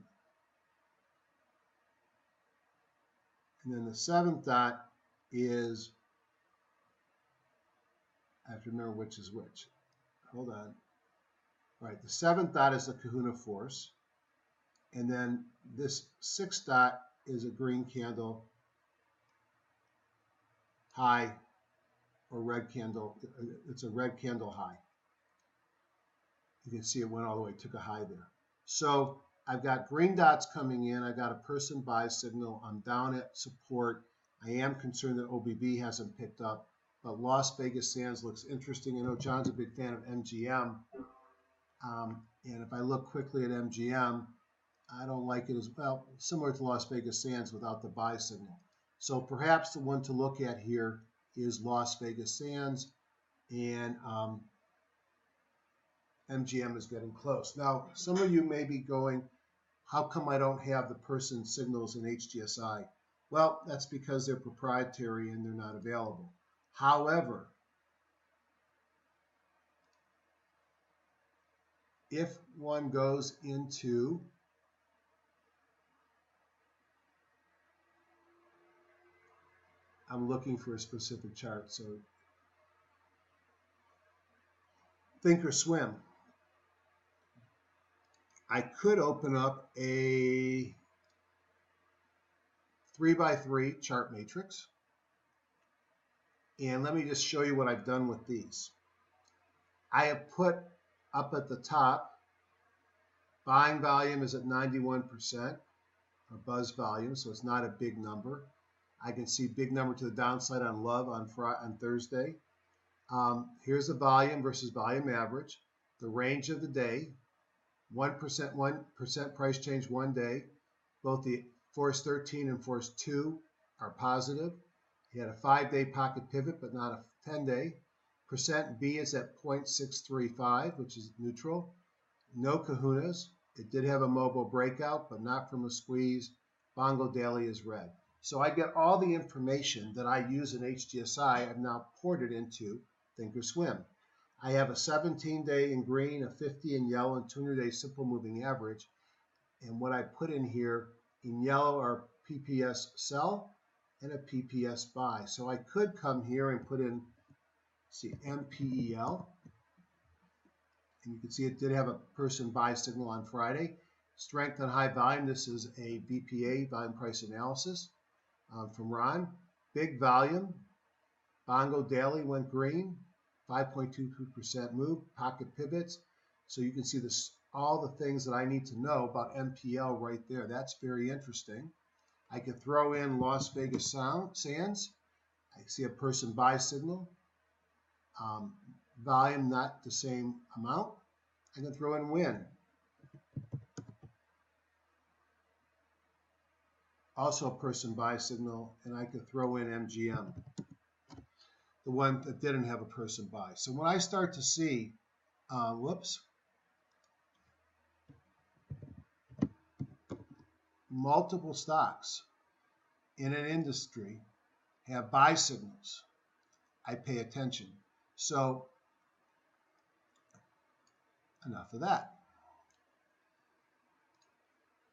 then the seventh dot is, I have to remember which is which. Hold on. All right, the seventh dot is the Kahuna force. And then this sixth dot is a green candle high or red candle. It's a red candle high. You can see it went all the way, took a high there. So I've got green dots coming in. I've got a person buy signal. I'm down at support. I am concerned that OBB hasn't picked up, but Las Vegas Sands looks interesting. I know John's a big fan of MGM. And if I look quickly at MGM, I don't like it as well, similar to Las Vegas Sands without the buy signal. So perhaps the one to look at here is Las Vegas Sands, and MGM is getting close. Now, some of you may be going, how come I don't have the person signals in HGSI? Well, that's because they're proprietary and they're not available. However, if one goes into I'm looking for a specific chart, so think or swim. I could open up a 3x3 chart matrix. And let me just show you what I've done with these. I have put up at the top, buying volume is at 91%, or buzz volume, so it's not a big number. I can see big number to the downside on love on Thursday. Here's the volume versus volume average, the range of the day, 1% price change one day. Both the Force 13 and Force 2 are positive. You had a 5-day pocket pivot, but not a 10-day. Percent B is at 0.635, which is neutral. No kahunas. It did have a mobile breakout, but not from a squeeze. Bongo daily is red. So I get all the information that I use in HGSI. I've now ported into Thinkorswim. I have a 17-day in green, a 50 in yellow, and 200-day simple moving average. And what I put in here in yellow are PPS sell and a PPS buy. So I could come here and put in, see, MPEL. And you can see it did have a person buy signal on Friday. Strength on high volume. This is a VPA, volume price analysis from Ron. Big volume. Bongo daily went green. 5.22% move. Pocket pivots. So you can see this, all the things that I need to know about MPL right there. That's very interesting. I could throw in Las Vegas Sands. I see a person buy signal. Volume not the same amount. I can throw in win. also a person buy signal, and I could throw in MGM, the one that didn't have a person buy. So when I start to see, multiple stocks in an industry have buy signals, I pay attention. So enough of that.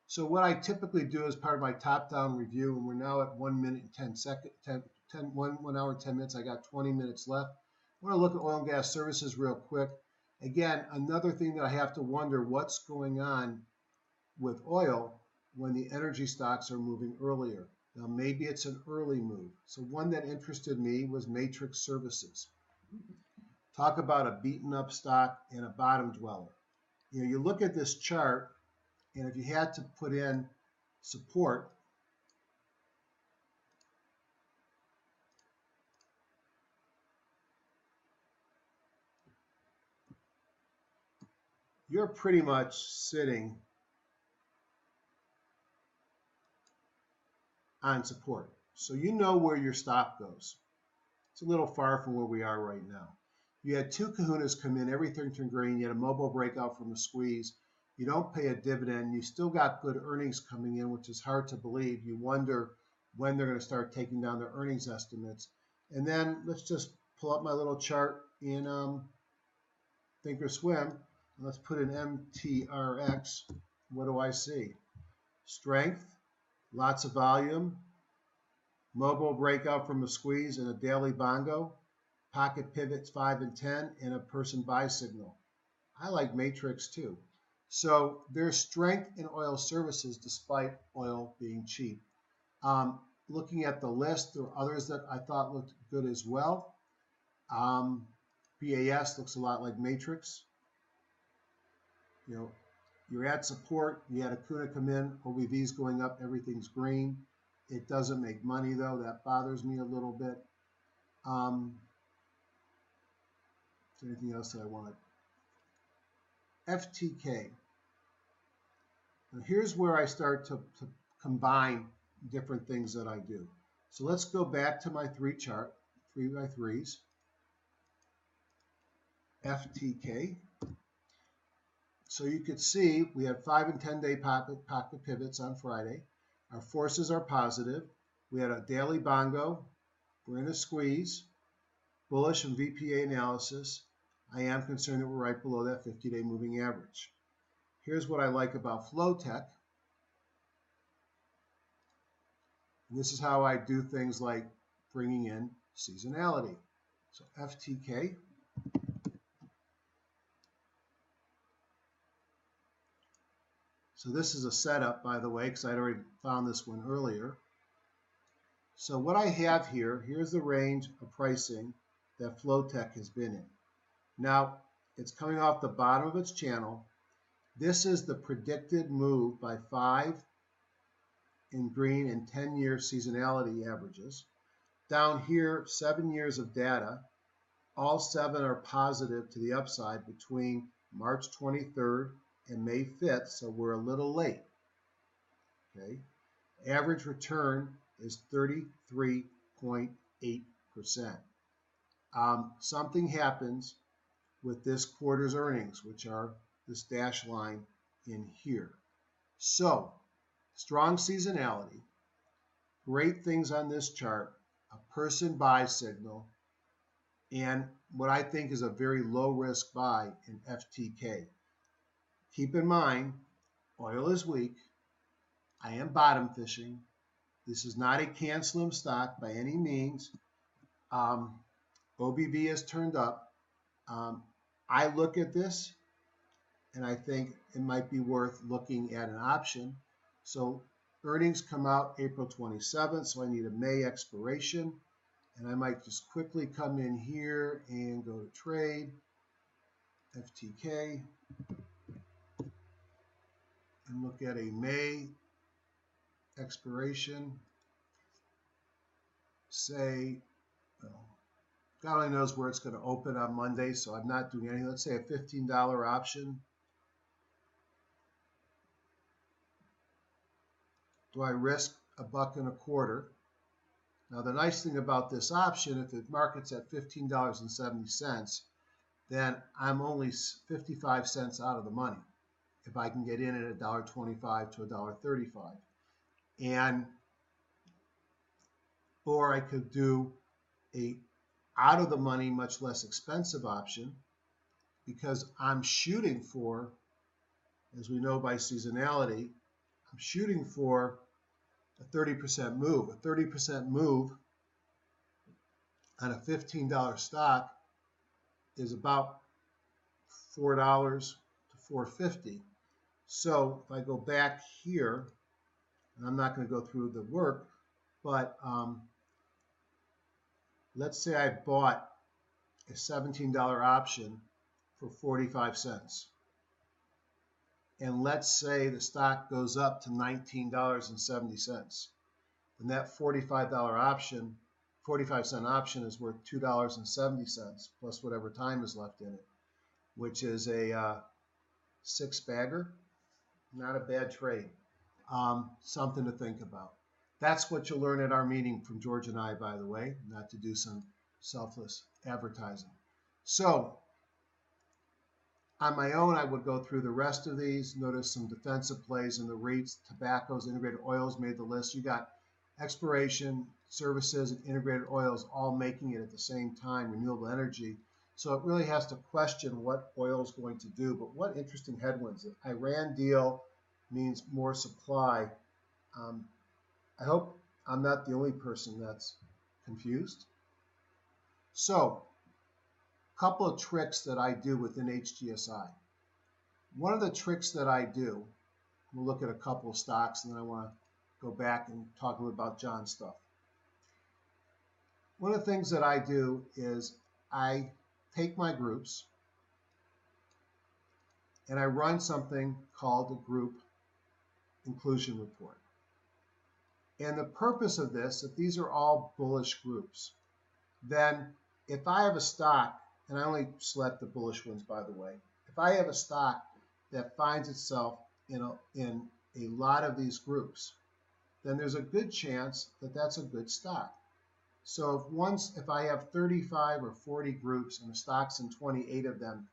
So what I typically do as part of my top-down review, and we're now at 1 minute and 10 seconds, 1 hour and 10 minutes, I got 20 minutes left. I want to look at oil and gas services real quick. Again, another thing that I have to wonder, what's going on with oil when the energy stocks are moving earlier? Now, maybe it's an early move. So one that interested me was Matrix Services. Talk about a beaten up stock and a bottom dweller. You know, you look at this chart, and if you had to put in support, you're pretty much sitting on support. So you know where your stop goes. It's a little far from where we are right now. You had two kahunas come in, everything turned green. You had a mobile breakout from a squeeze. You don't pay a dividend. You still got good earnings coming in, which is hard to believe. You wonder when they're going to start taking down their earnings estimates. And then let's just pull up my little chart in Thinkorswim. Let's put in MTRX. What do I see? Strength, lots of volume, mobile breakout from a squeeze and a daily bongo, pocket pivots 5 and 10, and a person buy signal. I like Matrix too. So there's strength in oil services despite oil being cheap. Looking at the list, there are others that I thought looked good as well. BAS looks a lot like Matrix. You know, you're at support, you had a Kuna come in, OBV's going up, everything's green. It doesn't make money though, that bothers me a little bit. Is there anything else that I wanted? FTK. Now here's where I start to combine different things that I do. So let's go back to my 3 chart, 3x3s. FTK. So you could see we have 5 and 10 day pocket pivots on Friday. Our forces are positive. We had a daily bongo. We're in a squeeze. Bullish and VPA analysis. I am concerned that we're right below that 50-day moving average. Here's what I like about Flowtech. And this is how I do things like bringing in seasonality. So FTK. So this is a setup, by the way, because I'd already found this one earlier. So what I have here, here's the range of pricing that Flowtech has been in. Now, it's coming off the bottom of its channel. This is the predicted move by 5 in green and 10-year seasonality averages. Down here, 7 years of data. All 7 are positive to the upside between March 23rd and May 5th, so we're a little late. Okay. Average return is 33.8%. Something happens with this quarter's earnings, which are this dash line in here. So, strong seasonality, great things on this chart, a person buy signal, and what I think is a very low risk buy in FTK. Keep in mind, oil is weak. I am bottom fishing. This is not a can slim stock by any means. OBV has turned up. I look at this and I think it might be worth looking at an option. So earnings come out April 27th, so I need a May expiration. And I might just quickly come in here and go to trade, FTK, and look at a May expiration. Say, God only knows where it's going to open on Monday, so I'm not doing anything. Let's say a $15 option. Do I risk $1.25. Now the nice thing about this option, if the market's at $15.70, then I'm only 55 cents out of the money if I can get in at $1.25 to $1.35. And or I could do a out of the money, much less expensive option, because I'm shooting for, as we know by seasonality, I'm shooting for a 30% move. A 30% move on a $15 stock is about $4 to $4.50. So if I go back here, and I'm not going to go through the work, but let's say I bought a $17 option for 45 cents. And let's say the stock goes up to $19.70. Then that $45 option, 45-cent option is worth $2.70 plus whatever time is left in it, which is a six-bagger. Not a bad trade. Something to think about. That's what you'll learn at our meeting from George and I, by the way, not to do some selfless advertising. So on my own, I would go through the rest of these. Notice some defensive plays in the REITs, tobaccos, integrated oils made the list. You got exploration, services, and integrated oils all making it at the same time, renewable energy. So it really has to question what oil is going to do. But what interesting headwinds. The Iran deal means more supply. I hope I'm not the only person that's confused. So, a couple of tricks that I do within HGSI. One of the tricks that I do, we'll look at a couple of stocks and then I want to go back and talk a little about John's stuff. One of the things that I do is I take my groups and I run something called a group inclusion report. And the purpose of this, if these are all bullish groups, then if I have a stock, and I only select the bullish ones, by the way, if I have a stock that finds itself in a lot of these groups, then there's a good chance that that's a good stock. So if I have 35 or 40 groups and the stock's in 28 of them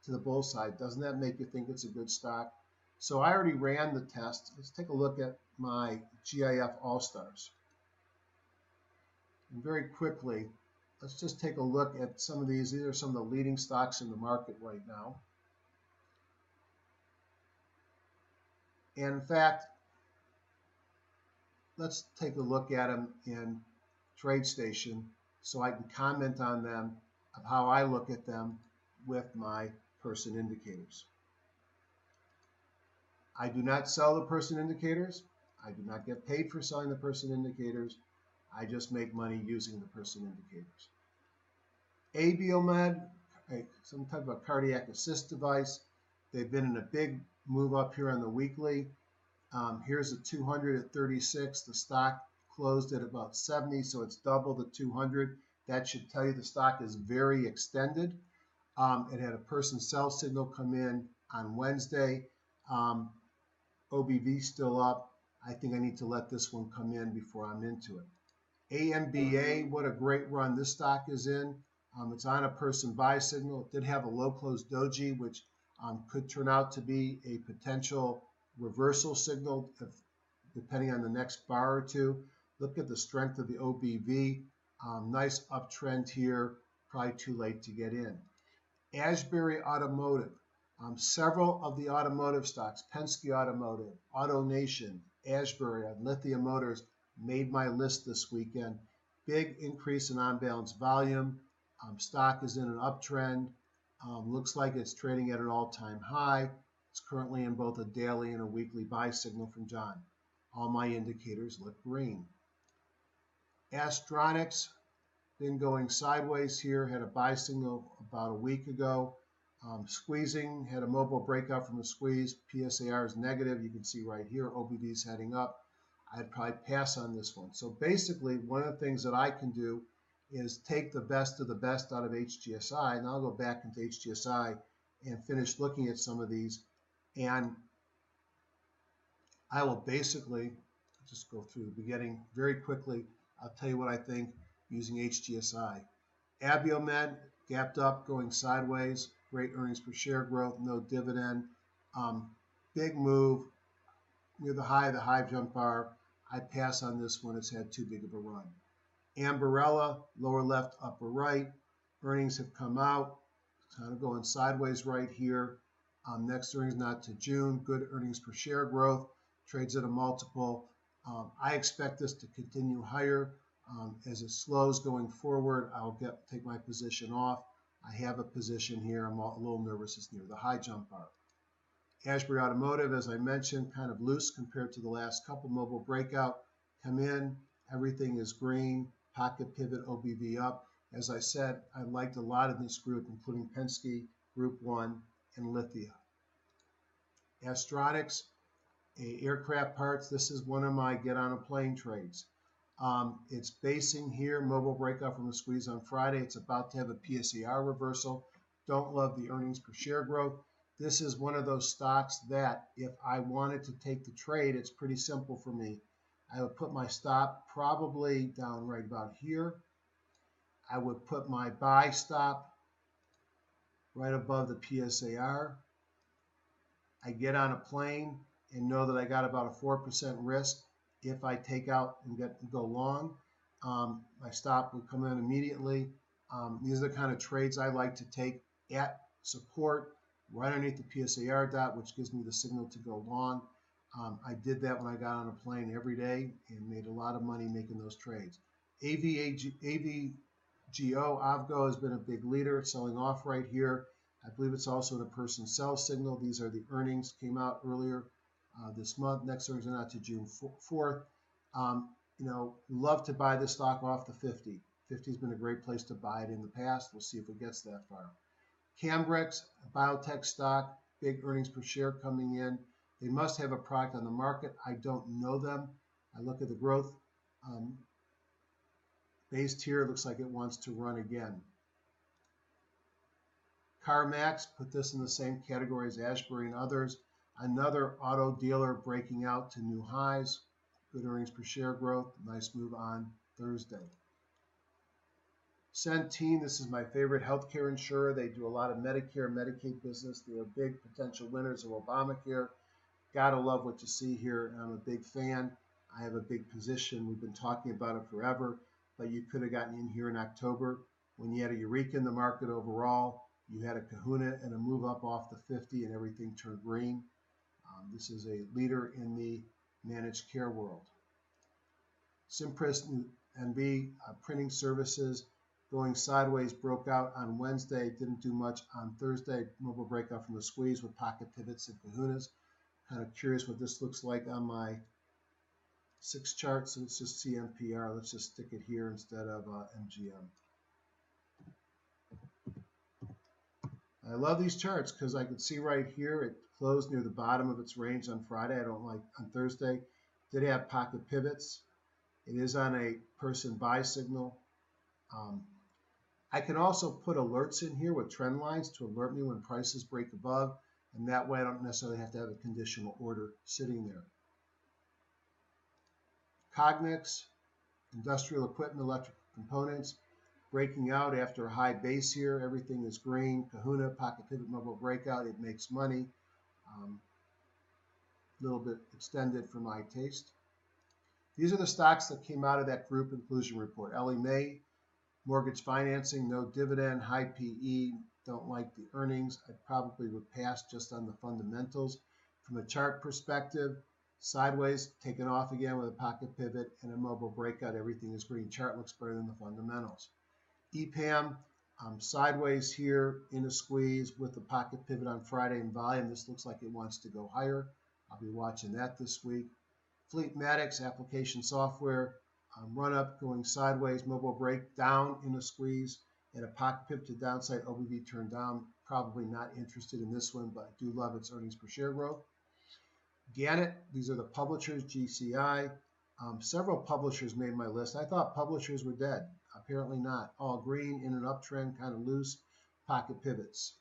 to the bull side, doesn't that make you think it's a good stock? So I already ran the test. Let's take a look at my GIF All-Stars. And very quickly, let's just take a look at some of these. These are some of the leading stocks in the market right now. And in fact, let's take a look at them in TradeStation so I can comment on them of how I look at them with my person indicators. I do not sell the person indicators. I do not get paid for selling the person indicators. I just make money using the person indicators. Abiomed, some type of a cardiac assist device. They've been in a big move up here on the weekly. Here's a 200 at 36. The stock closed at about 70, so it's double the 200. That should tell you the stock is very extended. It had a person sell signal come in on Wednesday. OBV still up. I think I need to let this one come in before I'm into it. AMBA, what a great run this stock is in. It's on a person buy signal. It did have a low close doji, which could turn out to be a potential reversal signal depending on the next bar or two. Look at the strength of the OBV. Nice uptrend here. Probably too late to get in. Ashbury Automotive. Several of the automotive stocks, Penske Automotive, AutoNation, Ashbury, Lithium Motors, made my list this weekend. Big increase in on-balance volume. Stock is in an uptrend. Looks like it's trading at an all-time high. It's currently in both a daily and a weekly buy signal from John. All my indicators look green. Astronics, been going sideways here, had a buy signal about a week ago. Squeezing, had a mobile breakout from the squeeze. PSAR is negative. You can see right here, OBV is heading up. I'd probably pass on this one. So basically, one of the things that I can do is take the best of the best out of HGSI, and I'll go back into HGSI and finish looking at some of these. And I will basically just go through the beginning very quickly. I'll tell you what I think using HGSI. Abiomed gapped up, going sideways. Great earnings per share growth, no dividend. Big move near the high jump bar. I pass on this one. It's had too big of a run. Ambarella, lower left, upper right. Earnings have come out, kind of going sideways right here. Next earnings not to June. Good earnings per share growth. Trades at a multiple. I expect this to continue higher. As it slows going forward, I'll take my position off. I have a position here. I'm a little nervous. It's near the high jump bar. Ashbury Automotive, as I mentioned, kind of loose compared to the last couple. Mobile breakout, come in, everything is green, pocket pivot, OBV up. As I said, I liked a lot of this group, including Penske, Group 1, and Lithia. Astronics, aircraft parts, this is one of my get on a plane trades. It's basing here, mobile breakout from the squeeze on Friday. It's about to have a PSAR reversal. Don't love the earnings per share growth. This is one of those stocks that if I wanted to take the trade, it's pretty simple for me. I would put my stop probably down right about here. I would put my buy stop right above the PSAR. I get on a plane and know that I got about a 4% risk. If I take out and go long, my stop would come in immediately. These are the kind of trades I like to take at support right underneath the PSAR dot, which gives me the signal to go long. I did that when I got on a plane every day and made a lot of money making those trades. AVGO, Avgo has been a big leader, selling off right here. I believe it's also the person sell signal. These are the earnings, came out earlier this month. Next earnings are not to June 4th. Love to buy this stock off the 50. 50 has been a great place to buy it in the past. We'll see if it gets that far. Cambrex, a biotech stock, big earnings per share coming in. They must have a product on the market. I don't know them. I look at the growth based here. It looks like it wants to run again. CarMax, put this in the same category as Ashbury and others. Another auto dealer breaking out to new highs. Good earnings per share growth. Nice move on Thursday. Centene, this is my favorite healthcare insurer. They do a lot of Medicare, Medicaid business. They are big potential winners of Obamacare. Gotta love what you see here. I'm a big fan. I have a big position. We've been talking about it forever, but you could have gotten in here in October when you had a eureka in the market overall. You had a kahuna and a move up off the 50 and everything turned green. This is a leader in the managed care world. Cimpress NB, printing services, going sideways, broke out on Wednesday, didn't do much on Thursday. Mobile breakout from the squeeze with pocket pivots and kahunas. Kind of curious what this looks like on my 6 chart. So let's just see MPR. Let's just stick it here instead of MGM. I love these charts because I can see right here it closed near the bottom of its range on Friday. I don't like on Thursday. Did have pocket pivots. It is on a person buy signal. I can also put alerts in here with trend lines to alert me when prices break above, and that way I don't necessarily have to have a conditional order sitting there. Cognex, industrial equipment, electrical components, breaking out after a high base here. Everything is green. Kahuna, pocket pivot, mobile breakout. It makes money. A little bit extended for my taste. These are the stocks that came out of that group inclusion report. Ellie Mae, mortgage financing, no dividend, high PE, don't like the earnings. I probably would pass just on the fundamentals. From a chart perspective, sideways, taken off again with a pocket pivot and a mobile breakout. Everything is green. Chart looks better than the fundamentals. EPAM, sideways here in a squeeze with the pocket pivot on Friday in volume. This looks like it wants to go higher. I'll be watching that this week. Fleetmatics, application software, run up, going sideways, mobile break down in a squeeze, and a pocket pivot to downside, OBV turned down. Probably not interested in this one, but I do love its earnings per share growth. Gannett, these are the publishers, GCI. Several publishers made my list. I thought publishers were dead. Apparently not. All green, in an uptrend, kind of loose, pocket pivots.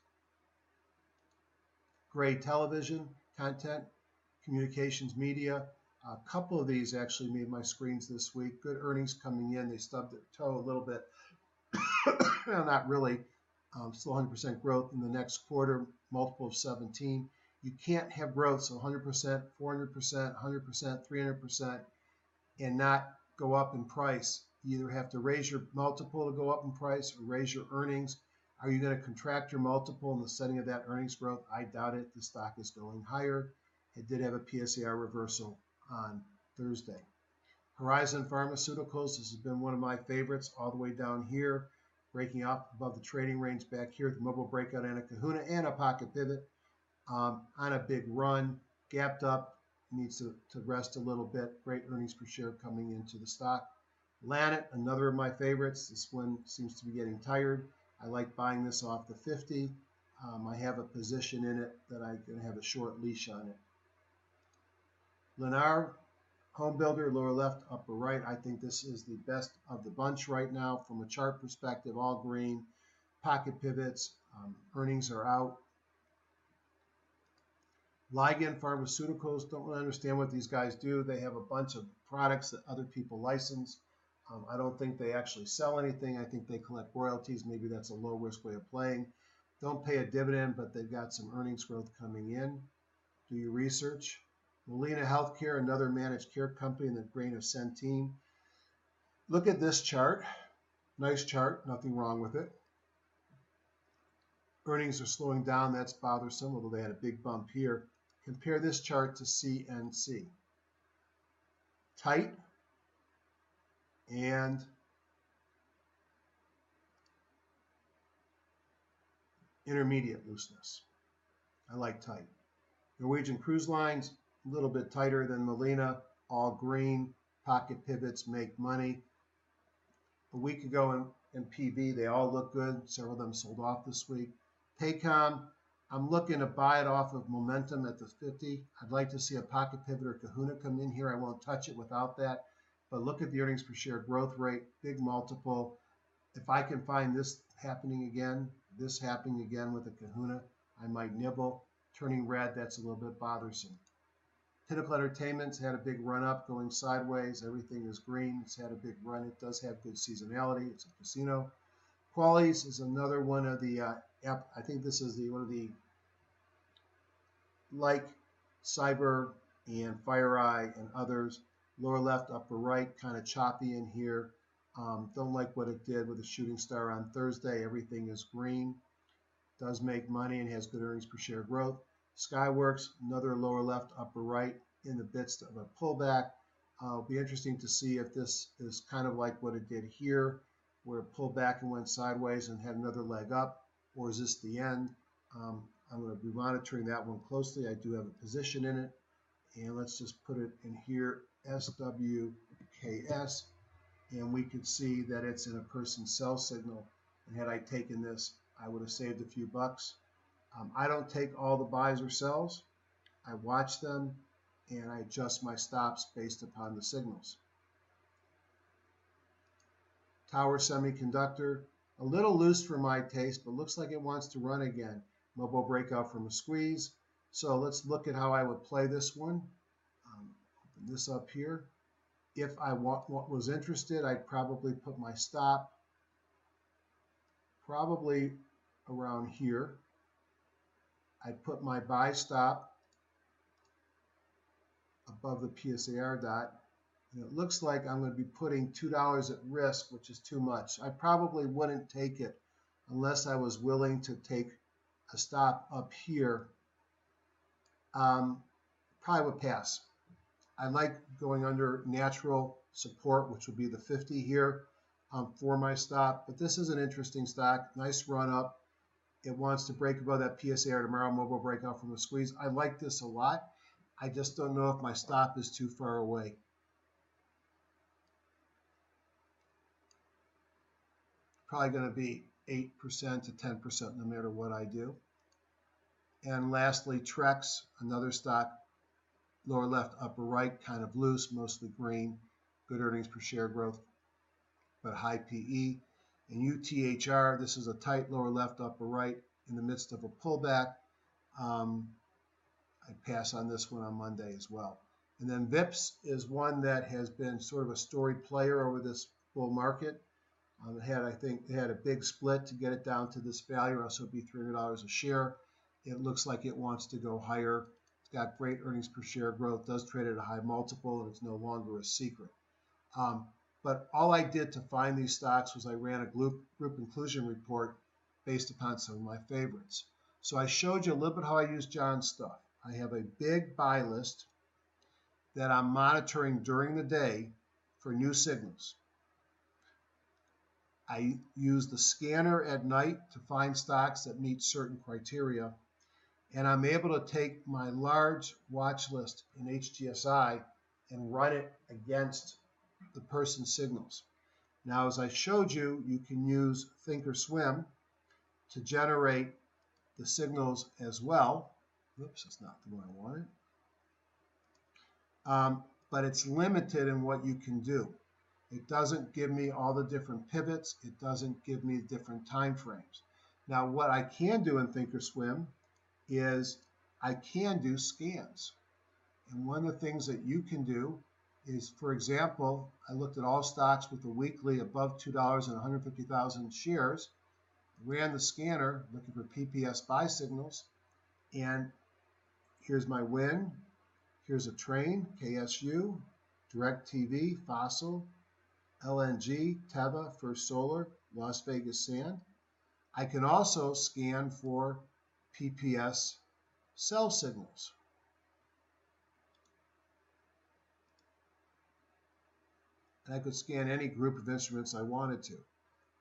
Gray Television, content, communications media. A couple of these actually made my screens this week. Good earnings coming in. They stubbed their toe a little bit. Well, not really. Still 100% growth in the next quarter, multiple of 17. You can't have growth, so 100%, 400%, 100%, 300%, and not go up in price. You either have to raise your multiple to go up in price or raise your earnings. Are you going to contract your multiple in the setting of that earnings growth? I doubt it. The stock is going higher. It did have a PSAR reversal on Thursday. Horizon Pharmaceuticals, this has been one of my favorites all the way down here, breaking up above the trading range back here, the mobile breakout and a kahuna and a pocket pivot on a big run, gapped up, needs to rest a little bit. Great earnings per share coming into the stock. Lanet, another of my favorites. This one seems to be getting tired. I like buying this off the 50. I have a position in it that I'm going to have a short leash on it. Lennar, home builder, lower left, upper right. I think this is the best of the bunch right now from a chart perspective. All green, pocket pivots, earnings are out. Ligand Pharmaceuticals, don't really understand what these guys do. They have a bunch of products that other people license. I don't think they actually sell anything. I think they collect royalties. Maybe that's a low-risk way of playing. Don't pay a dividend, but they've got some earnings growth coming in. Do your research. Molina Healthcare, another managed care company in the grain of Centene. Look at this chart. Nice chart, nothing wrong with it. Earnings are slowing down. That's bothersome, although they had a big bump here. Compare this chart to CNC. Tight and intermediate looseness. I like tight. Norwegian Cruise Lines, a little bit tighter than Molina, all green, pocket pivots make money. A week ago in PV, they all look good. Several of them sold off this week. Paycom, I'm looking to buy it off of momentum at the 50. I'd like to see a pocket pivot or kahuna come in here. I won't touch it without that. But look at the earnings per share growth rate, big multiple. If I can find this happening again with a kahuna, I might nibble. Turning red, that's a little bit bothersome. Pinnacle Entertainment's had a big run up, going sideways. Everything is green. It's had a big run. It does have good seasonality. It's a casino. Qualies is another one of the I think this is one of the, like Cyber and FireEye and others. Lower left, upper right, kind of choppy in here. Don't like what it did with the shooting star on Thursday. Everything is green. Does make money and has good earnings per share growth. Skyworks, another lower left, upper right in the midst of a pullback. It'll be interesting to see if this is kind of like what it did here, where it pulled back and went sideways and had another leg up, or is this the end? I'm going to be monitoring that one closely. I do have a position in it, and let's just put it in here, SWKS, and we can see that it's in a person sell signal. And had I taken this, I would have saved a few bucks. I don't take all the buys or sells. I watch them and I adjust my stops based upon the signals. Tower Semiconductor, a little loose for my taste, but looks like it wants to run again. Mobile breakout from a squeeze. So let's look at how I would play this one. Open this up here. If I was interested, I'd probably put my stop probably around here. I'd put my buy stop above the PSAR dot. And it looks like I'm going to be putting $2 at risk, which is too much. I probably wouldn't take it unless I was willing to take a stop up here. Probably would pass. I like going under natural support, which would be the 50 here for my stop. But this is an interesting stock. Nice run up. It wants to break above that PSAR tomorrow, mobile breakout from the squeeze. I like this a lot. I just don't know if my stop is too far away. Probably going to be 8% to 10% no matter what I do. And lastly, Trex, another stock, lower left, upper right, kind of loose, mostly green, good earnings per share growth, but high PE. And UTHR, this is a tight lower left, upper right in the midst of a pullback. I'd pass on this one on Monday as well. And then VIPS is one that has been sort of a storied player over this bull market. I think it had a big split to get it down to this value, or else it would be $300 a share. It looks like it wants to go higher. It's got great earnings per share growth, does trade at a high multiple, and it's no longer a secret. But all I did to find these stocks was I ran a group inclusion report based upon some of my favorites. So I showed you a little bit how I use John's stuff. I have a big buy list that I'm monitoring during the day for new signals. I use the scanner at night to find stocks that meet certain criteria, and I'm able to take my large watch list in HGSI and run it against the person's signals. Now, as I showed you, you can use Thinkorswim to generate the signals as well. Oops, that's not the one I wanted. But it's limited in what you can do. It doesn't give me all the different pivots. It doesn't give me different time frames. Now, what I can do in Thinkorswim is I can do scans. And one of the things that you can do is, for example, I looked at all stocks with a weekly above $2 and 150,000 shares, ran the scanner looking for PPS buy signals, and here's my win. Here's a train, KSU, DirecTV, Fossil, LNG, Teva, First Solar, Las Vegas Sand. I can also scan for PPS sell signals. And I could scan any group of instruments I wanted to.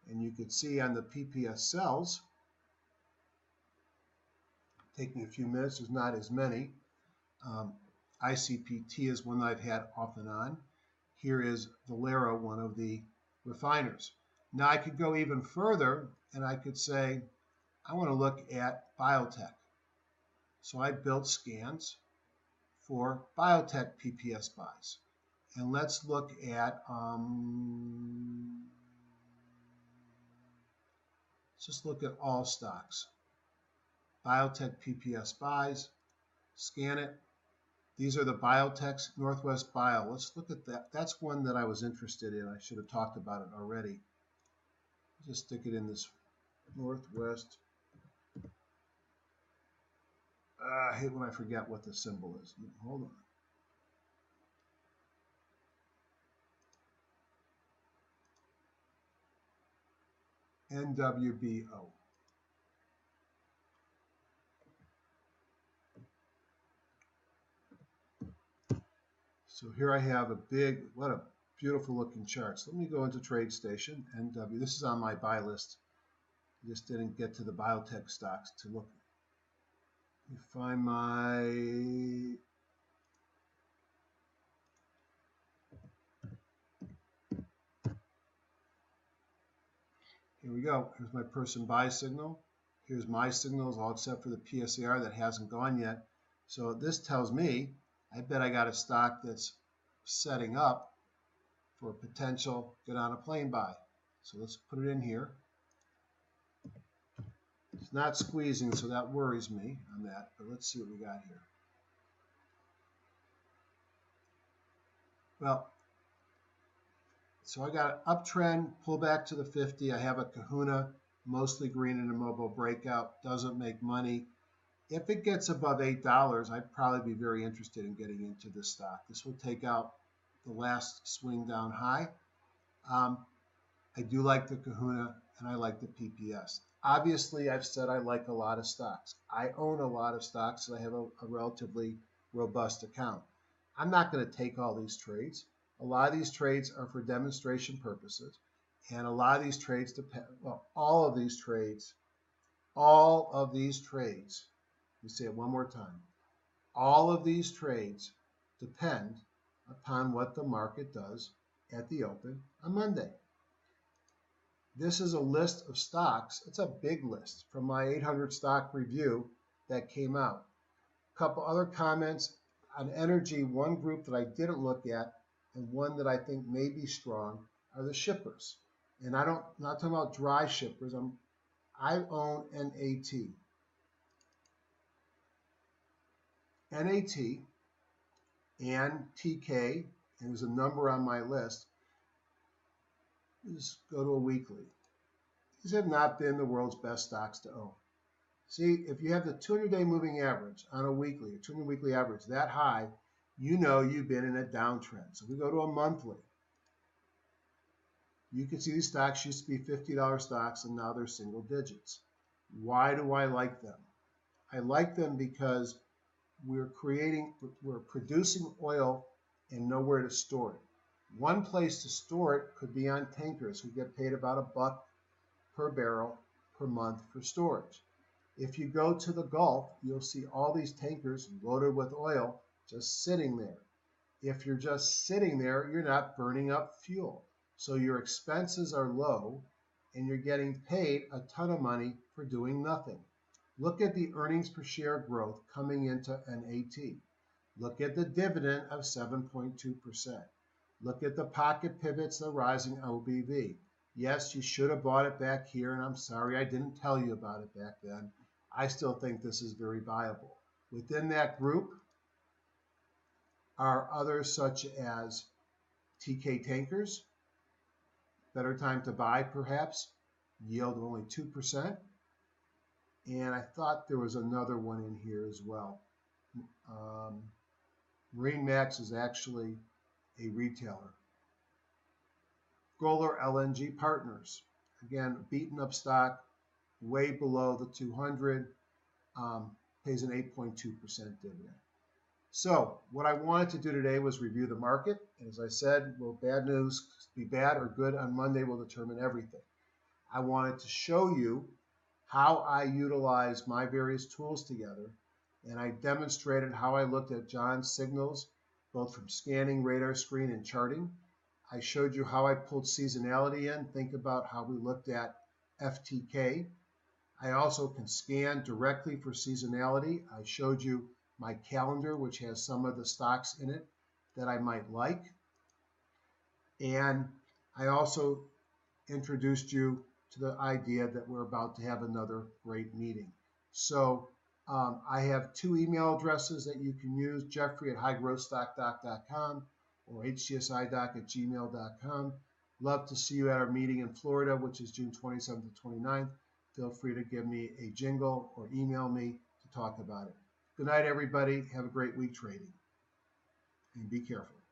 And you could see on the PPS cells, take me a few minutes, there's not as many. ICPT is one that I've had off and on. Here is Valero, one of the refiners. Now I could go even further and I could say, I want to look at biotech. So I built scans for biotech PPS buys. And let's look at, let's just look at all stocks. Biotech PPS buys, scan it. These are the biotechs, Northwest Bio. Let's look at that. That's one that I was interested in. I should have talked about it already. Just stick it in this Northwest. I hate when I forget what the symbol is. Hold on. NWBO. So here I have a big, what a beautiful looking chart. So let me go into TradeStation, NW. This is on my buy list. I just didn't get to the biotech stocks to look. Let me find my, here we go. Here's my person buy signal. Here's my signals, all except for the PSAR that hasn't gone yet. So this tells me, I bet I got a stock that's setting up for a potential get on a plane buy. So let's put it in here. It's not squeezing, so that worries me on that, but let's see what we got here. Well, so I got an uptrend, pull back to the 50. I have a kahuna, mostly green in a mobile breakout, doesn't make money. If it gets above $8, I'd probably be very interested in getting into this stock. This will take out the last swing down high. I do like the kahuna and I like the PPS. Obviously, I've said I like a lot of stocks. I own a lot of stocks, so I have a relatively robust account. I'm not going to take all these trades. A lot of these trades are for demonstration purposes, and a lot of these trades depend, well, all of these trades, let me say it one more time, all of these trades depend upon what the market does at the open on Monday. This is a list of stocks. It's a big list from my 800 stock review that came out. A couple other comments on energy. One group that I didn't look at and one that I think may be strong are the shippers. And I'm not talking about dry shippers. I own NAT. NAT and TK, and there's a number on my list. Just go to a weekly. These have not been the world's best stocks to own. See, if you have the 200-day moving average on a weekly, a 200 weekly average that high, you know you've been in a downtrend. So if we go to a monthly, you can see these stocks used to be $50 stocks and now they're single digits. Why do I like them? I like them because we're producing oil and nowhere to store it. One place to store it could be on tankers who get paid about $1 per barrel per month for storage. If you go to the Gulf, you'll see all these tankers loaded with oil just sitting there. If you're just sitting there, you're not burning up fuel. So your expenses are low and you're getting paid a ton of money for doing nothing. Look at the earnings per share growth coming into NAT. Look at the dividend of 7.2%. Look at the pocket pivots, the rising OBV. Yes, you should have bought it back here, and I'm sorry I didn't tell you about it back then. I still think this is very viable. Within that group are others such as TK Tankers, better time to buy perhaps, yield of only 2%. And I thought there was another one in here as well. Marine Max is actually a retailer. Golar LNG Partners, again, beaten up stock, way below the 200, pays an 8.2% dividend. So what I wanted to do today was review the market. And as I said, will bad news be bad or good on Monday will determine everything. I wanted to show you how I utilize my various tools together. And I demonstrated how I looked at John's signals, both from scanning, radar screen, and charting. I showed you how I pulled seasonality in. Think about how we looked at FTK. I also can scan directly for seasonality. I showed you my calendar, which has some of the stocks in it that I might like. And I also introduced you to the idea that we're about to have another great meeting. So I have 2 email addresses that you can use, jeffrey@highgrowthstockdoc.com or hgsidoc@gmail.com. Love to see you at our meeting in Florida, which is June 27th to 29th. Feel free to give me a jingle or email me to talk about it. Good night, everybody. Have a great week trading, and be careful.